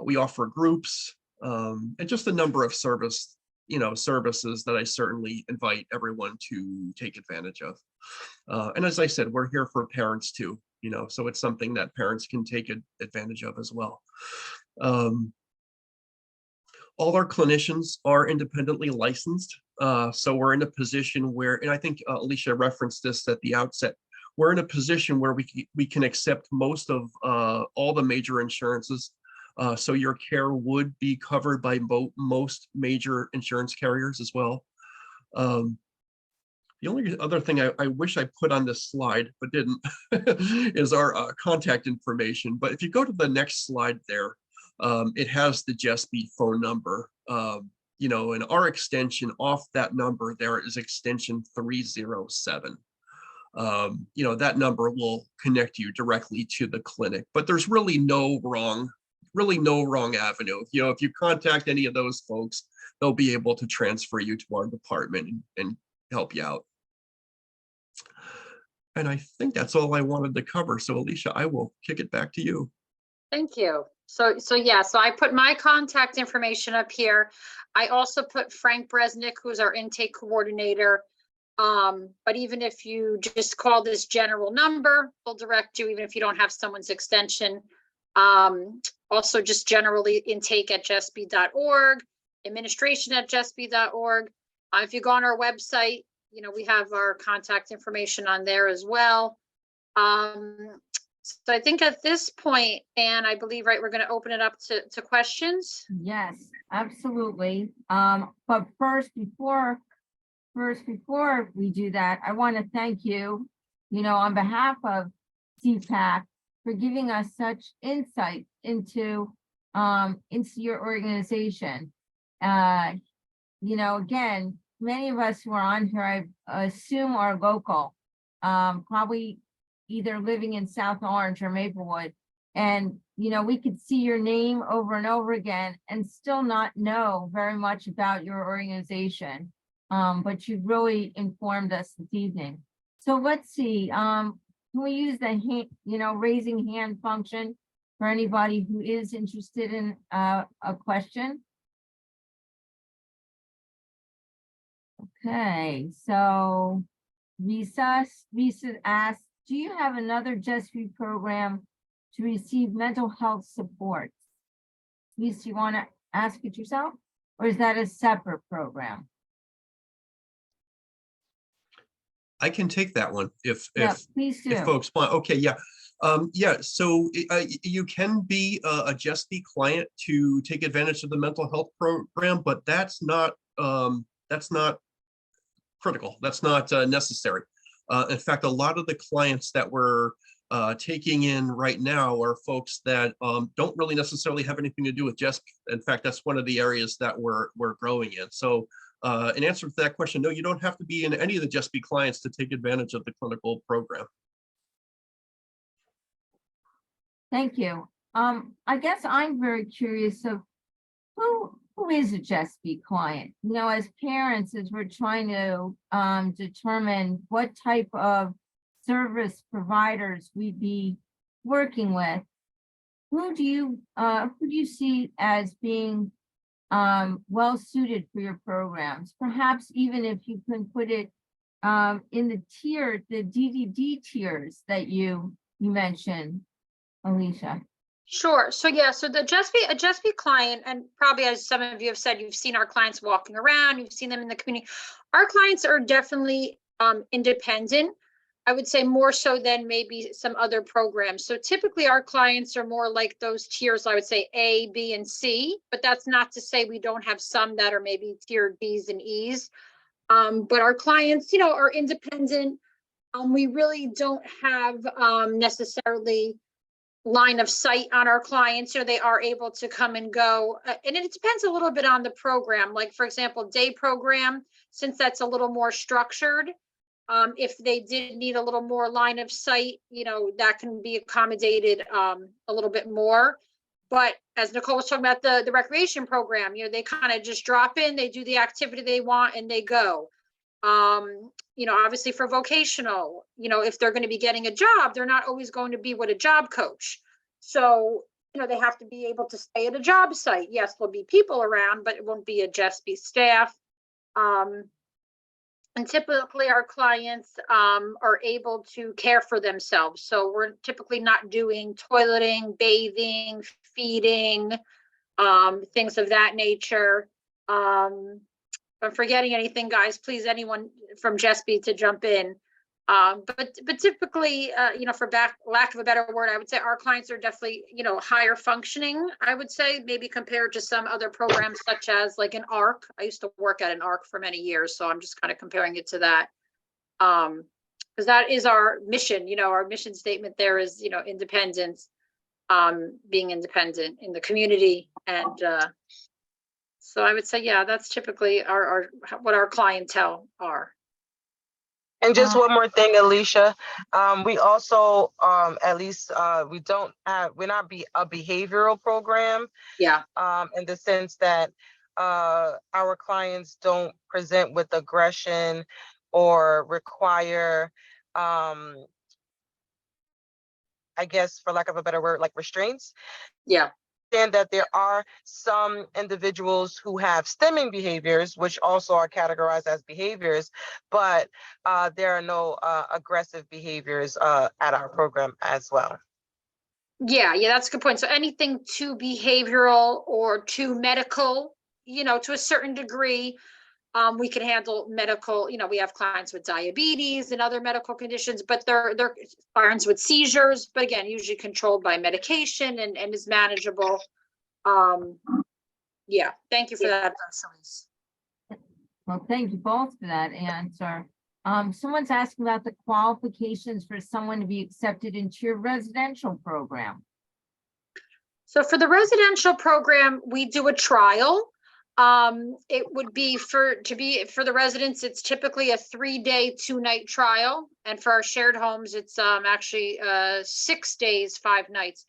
We offer groups, and just a number of services that I certainly invite everyone to take advantage of. And as I said, we're here for parents too, so it's something that parents can take advantage of as well. All our clinicians are independently licensed. So we're in a position where, and I think Alicia referenced this at the outset, we're in a position where we can accept most of all the major insurances. So your care would be covered by most major insurance carriers as well. The only other thing I wish I put on this slide, but didn't, is our contact information. But if you go to the next slide there, it has the JESPY phone number. You know, and our extension off that number there is extension 307. You know, that number will connect you directly to the clinic, but there's really no wrong avenue. You know, if you contact any of those folks, they'll be able to transfer you to our department and help you out. And I think that's all I wanted to cover. So Alicia, I will kick it back to you. Thank you. So yeah, so I put my contact information up here. I also put Frank Bresnick, who's our intake coordinator. But even if you just call this general number, we'll direct you, even if you don't have someone's extension. Also just generally intake@jespy.org, administration@jespy.org. If you go on our website, you know, we have our contact information on there as well. So I think at this point, and I believe, right, we're going to open it up to questions. Yes, absolutely. But first, before we do that, I want to thank you, you know, on behalf of SEPAC for giving us such insight into your organization. You know, again, many of us who are on here, I assume, are local, probably either living in South Orange or Maplewood. And, you know, we could see your name over and over again and still not know very much about your organization. But you've really informed us this evening. So let's see, can we use the hand, you know, raising hand function for anybody who is interested in a question? Okay, so Lisa asks, do you have another JESPY program to receive mental health support? Lisa, you want to ask it yourself, or is that a separate program? I can take that one if Please do. if folks want. Okay, yeah. Yeah, so you can be a JESPY client to take advantage of the mental health program, but that's not critical. That's not necessary. In fact, a lot of the clients that we're taking in right now are folks that don't really necessarily have anything to do with JESPY. In fact, that's one of the areas that we're growing in. So in answer to that question, no, you don't have to be in any of the JESPY clients to take advantage of the clinical program. Thank you. I guess I'm very curious of who is a JESPY client? You know, as parents, as we're trying to determine what type of service providers we'd be working with, who do you see as being well suited for your programs? Perhaps even if you can put it in the DDD tiers that you mentioned, Alicia. Sure. So yeah, so a JESPY client, and probably as some of you have said, you've seen our clients walking around, you've seen them in the community. Our clients are definitely independent. I would say more so than maybe some other programs. So typically our clients are more like those tiers, I would say A, B, and C, but that's not to say we don't have some that are maybe tiered Bs and Es. But our clients, you know, are independent. We really don't have necessarily line of sight on our clients. You know, they are able to come and go, and it depends a little bit on the program. Like, for example, day program, since that's a little more structured, if they did need a little more line of sight, you know, that can be accommodated a little bit more. But as Nicole was talking about the recreation program, you know, they kind of just drop in, they do the activity they want, and they go. You know, obviously for vocational, you know, if they're going to be getting a job, they're not always going to be with a job coach. So, you know, they have to be able to stay at a job site. Yes, there'll be people around, but it won't be a JESPY staff. And typically our clients are able to care for themselves. So we're typically not doing toileting, bathing, feeding, things of that nature. If I'm forgetting anything, guys, please, anyone from JESPY to jump in. But typically, for lack of a better word, I would say our clients are definitely, higher functioning, I would say, maybe compared to some other programs such as like an ARC. I used to work at an ARC for many years, so I'm just kind of comparing it to that. Because that is our mission, our mission statement there is, independence, being independent in the community. And so I would say, yeah, that's typically what our clientele are. And just one more thing, Alicia. We also, at least, we're not a behavioral program. Yeah. In the sense that our clients don't present with aggression or require, I guess, for lack of a better word, like restraints. Yeah. And that there are some individuals who have stemming behaviors, which also are categorized as behaviors, but there are no aggressive behaviors at our program as well. Yeah, that's a good point. So anything too behavioral or too medical, to a certain degree, we can handle medical, we have clients with diabetes and other medical conditions, but they're clients with seizures, but again, usually controlled by medication and is manageable. Yeah, thank you for that, Charisse. Well, thank you both for that answer. Someone's asking about the qualifications for someone to be accepted into your residential program. So for the residential program, we do a trial. It would be for the residents, it's typically a 3-day, 2-night trial. And for our shared homes, it's actually 6 days, 5 nights.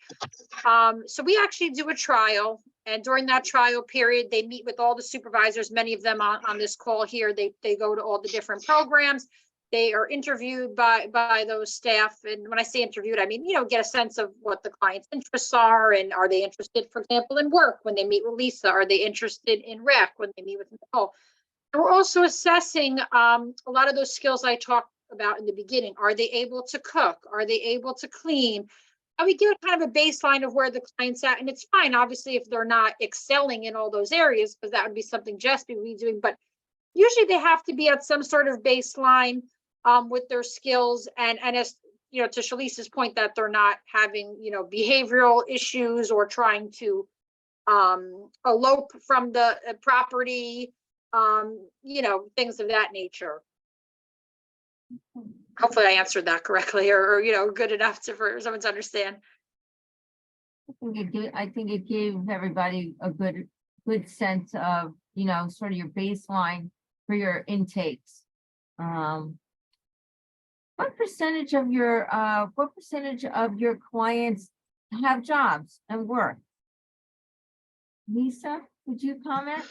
So we actually do a trial, and during that trial period, they meet with all the supervisors, many of them on this call here. They go to all the different programs. They are interviewed by those staff. And when I say interviewed, I mean, get a sense of what the client's interests are. And are they interested, for example, in work when they meet with Lisa? Are they interested in rec when they meet with Nicole? And we're also assessing a lot of those skills I talked about in the beginning. Are they able to cook? Are they able to clean? And we give kind of a baseline of where the client's at. And it's fine, obviously, if they're not excelling in all those areas, because that would be something JESPY would be doing. But usually they have to be at some sort of baseline with their skills, and as to Shalisa's point, that they're not having behavioral issues or trying to elope from the property, things of that nature. Hopefully I answered that correctly, or good enough for someone to understand. I think it gave everybody a good sense of sort of your baseline for your intakes. What percentage of your clients have jobs and work? Lisa, would you comment?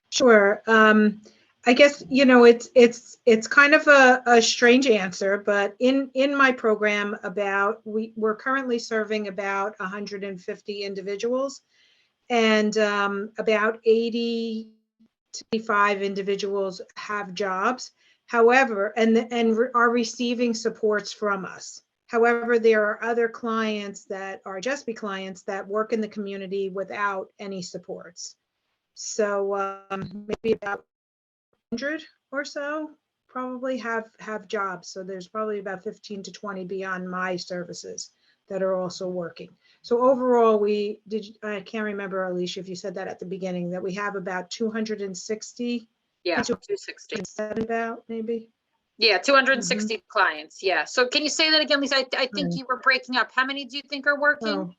Sure. I guess, it's kind of a strange answer, but in my program, we're currently serving about 150 individuals, and about 80 to 85 individuals have jobs. However, and are receiving supports from us. However, there are other clients that are JESPY clients that work in the community without any supports. So maybe about 100 or so probably have jobs. So there's probably about 15 to 20 beyond my services that are also working. So overall, I can't remember, Alicia, if you said that at the beginning, that we have about 260. Yeah, 260. About maybe. Yeah, 260 clients. Yeah. So can you say that again, Lisa? I think you were breaking up. How many do you think are working? Oh.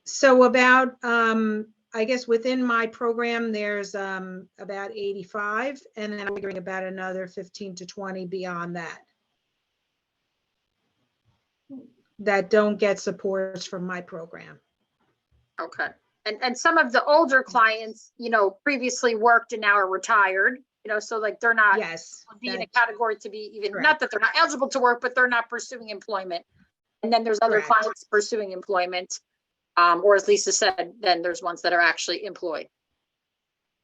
So about, I guess within my program, there's about 85, and then I'm figuring about another 15 to 20 beyond that don't get supports from my program. Okay. And some of the older clients, previously worked and now are retired, so like they're not would be in a category to be even, not that they're not eligible to work, but they're not pursuing employment. And then there's other clients pursuing employment. Or as Lisa said, then there's ones that are actually employed.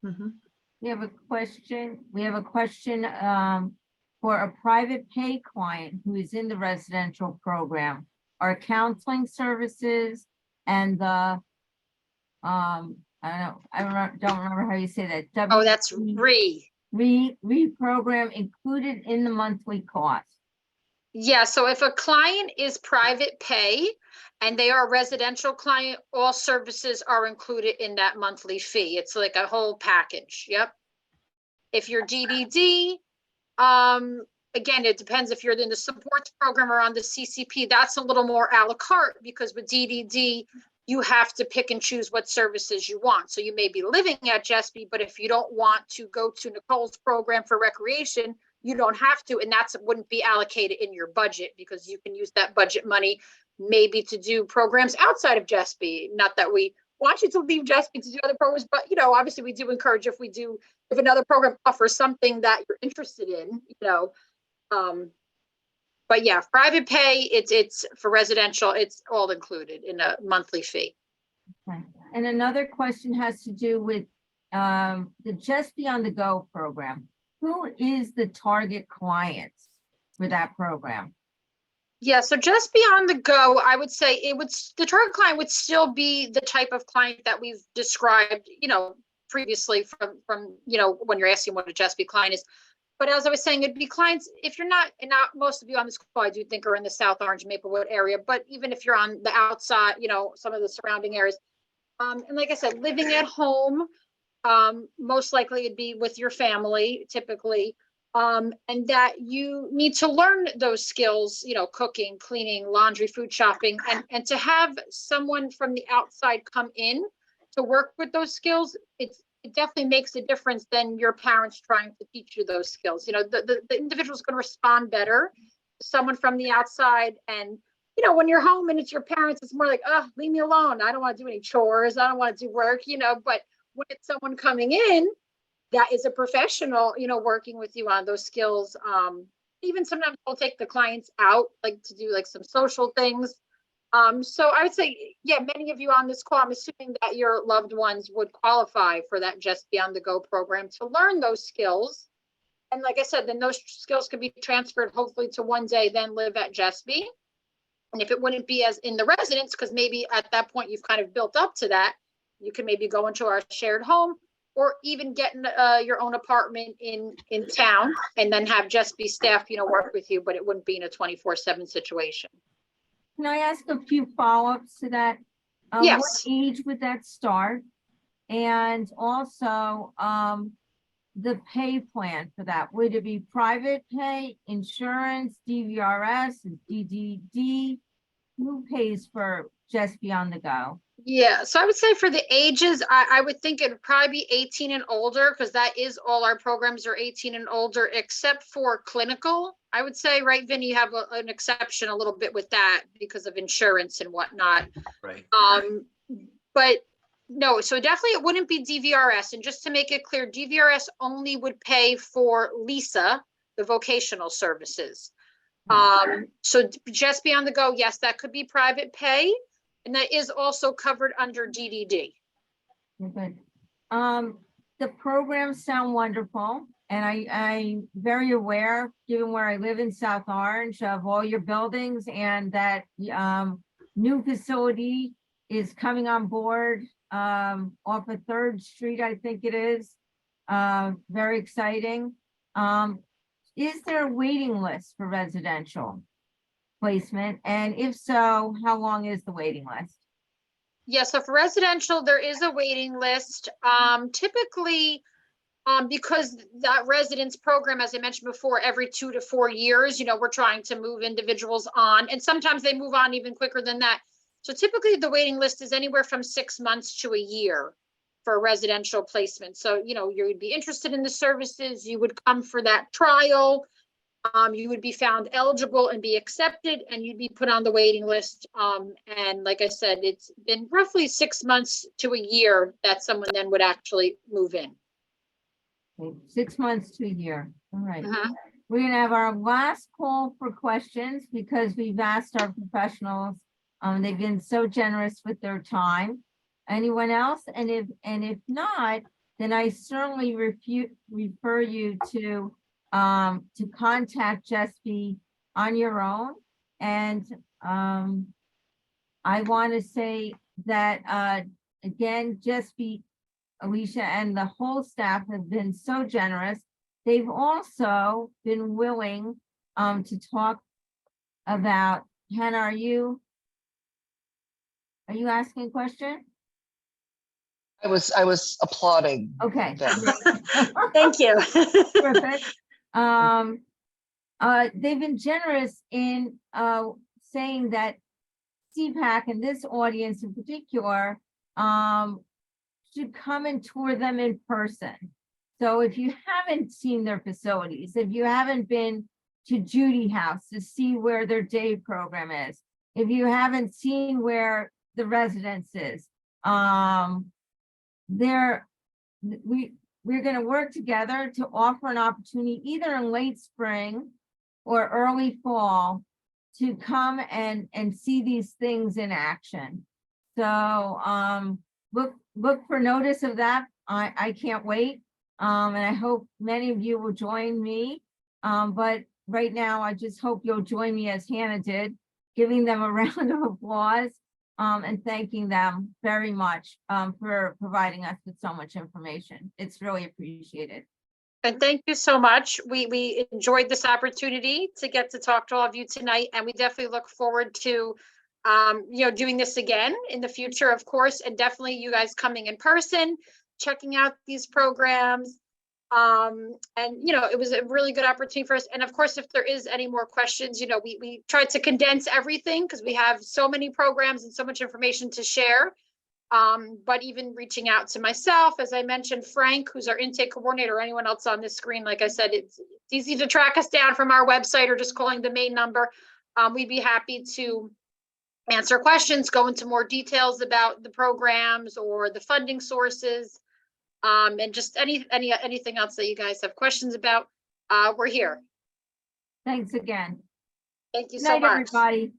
We have a question. For a private pay client who is in the residential program, are counseling services and the don't remember how you say that. Oh, that's Reprogram included in the monthly cost. Yeah, so if a client is private pay and they are a residential client, all services are included in that monthly fee. It's like a whole package. Yep. If you're DDD, again, it depends if you're in the supports program or on the CCP. That's a little more a la carte because with DDD, you have to pick and choose what services you want. So you may be living at JESPY, but if you don't want to go to Nicole's program for recreation, you don't have to, and that's wouldn't be allocated in your budget because you can use that budget money maybe to do programs outside of JESPY. Not that we want you to leave JESPY to do other programs, but obviously we do encourage if another program offers something that you're interested in, but yeah, private pay, it's for residential, it's all included in a monthly fee. Okay. And another question has to do with the JESPY on the Go program. Who is the target client for that program? Yeah, so just on the go, I would say the target client would still be the type of client that we've described, previously from when you're asking what a JESPY client is. But as I was saying, it'd be clients, if you're not, and not most of you on this call, I do think are in the South Orange, Maplewood area, but even if you're on the outside, some of the surrounding areas. And like I said, living at home, most likely it'd be with your family typically, and that you need to learn those skills, cooking, cleaning, laundry, food shopping, and to have someone from the outside come in to work with those skills, it definitely makes a difference than your parents trying to teach you those skills. The individual is going to respond better to someone from the outside. And when you're home and it's your parents, it's more like, oh, leave me alone, I don't want to do any chores, I don't want to do work, but when it's someone coming in that is a professional, working with you on those skills, even sometimes we'll take the clients out, like to do like some social things. So I would say, yeah, many of you on this call, I'm assuming that your loved ones would qualify for that JESPY on the Go program to learn those skills. And like I said, then those skills could be transferred hopefully to one day then live at JESPY. And if it wouldn't be as in the residence, because maybe at that point you've kind of built up to that, you can maybe go into our shared home or even get your own apartment in town and then have JESPY staff, work with you, but it wouldn't be in a 24/7 situation. Can I ask a few follow-ups to that? Yes. What age would that start? And also the pay plan for that, would it be private pay, insurance, DVRS, DDD? Who pays for JESPY on the Go? Yeah, so I would say for the ages, I would think it would probably be 18 and older because that is all our programs are 18 and older, except for clinical. I would say, right, Vinny, you have an exception a little bit with that because of insurance and whatnot. Right. But no, so definitely it wouldn't be DVRS. And just to make it clear, DVRS only would pay for LISA, the vocational services. So JESPY on the Go, yes, that could be private pay. And that is also covered under DDD. Good. The programs sound wonderful. And I'm very aware, given where I live in South Orange, of all your buildings and that new facility is coming on board off of 3rd Street, I think it is. Very exciting. Is there a waiting list for residential placement? And if so, how long is the waiting list? Yeah, so for residential, there is a waiting list. Typically, because that residence program, as I mentioned before, every 2 to 4 years, we're trying to move individuals on, and sometimes they move on even quicker than that. So typically the waiting list is anywhere from 6 months to a year for residential placement. So, you would be interested in the services, you would come for that trial. You would be found eligible and be accepted, and you'd be put on the waiting list. And like I said, it's been roughly 6 months to a year that someone then would actually move in. 6 months to a year. All right. Mhm. We're gonna have our last call for questions because we've asked our professionals. They've been so generous with their time. Anyone else? And if not, then I certainly refer you to contact JESPY on your own. And I want to say that again, JESPY, Alicia, and the whole staff have been so generous. They've also been willing to talk about, Hannah, are you asking a question? I was applauding. Okay. them. Thank you. Perfect. They've been generous in saying that SEPAC and this audience in particular should come and tour them in person. So if you haven't seen their facilities, if you haven't been to Judy House to see where their day program is, if you haven't seen where the residence is, we're going to work together to offer an opportunity either in late spring or early fall to come and see these things in action. So look for notice of that. I can't wait. And I hope many of you will join me. But right now, I just hope you'll join me as Hannah did, giving them a round of applause and thanking them very much for providing us with so much information. It's really appreciated. And thank you so much. We enjoyed this opportunity to get to talk to all of you tonight, and we definitely look forward to doing this again in the future, of course, and definitely you guys coming in person, checking out these programs. And it was a really good opportunity for us. And of course, if there is any more questions, we tried to condense everything because we have so many programs and so much information to share. But even reaching out to myself, as I mentioned, Frank, who's our intake coordinator, or anyone else on this screen, like I said, it's easy to track us down from our website or just calling the main number. We'd be happy to answer questions, go into more details about the programs or the funding sources, and just anything else that you guys have questions about. We're here. Thanks again. Thank you Good so night, much. everybody.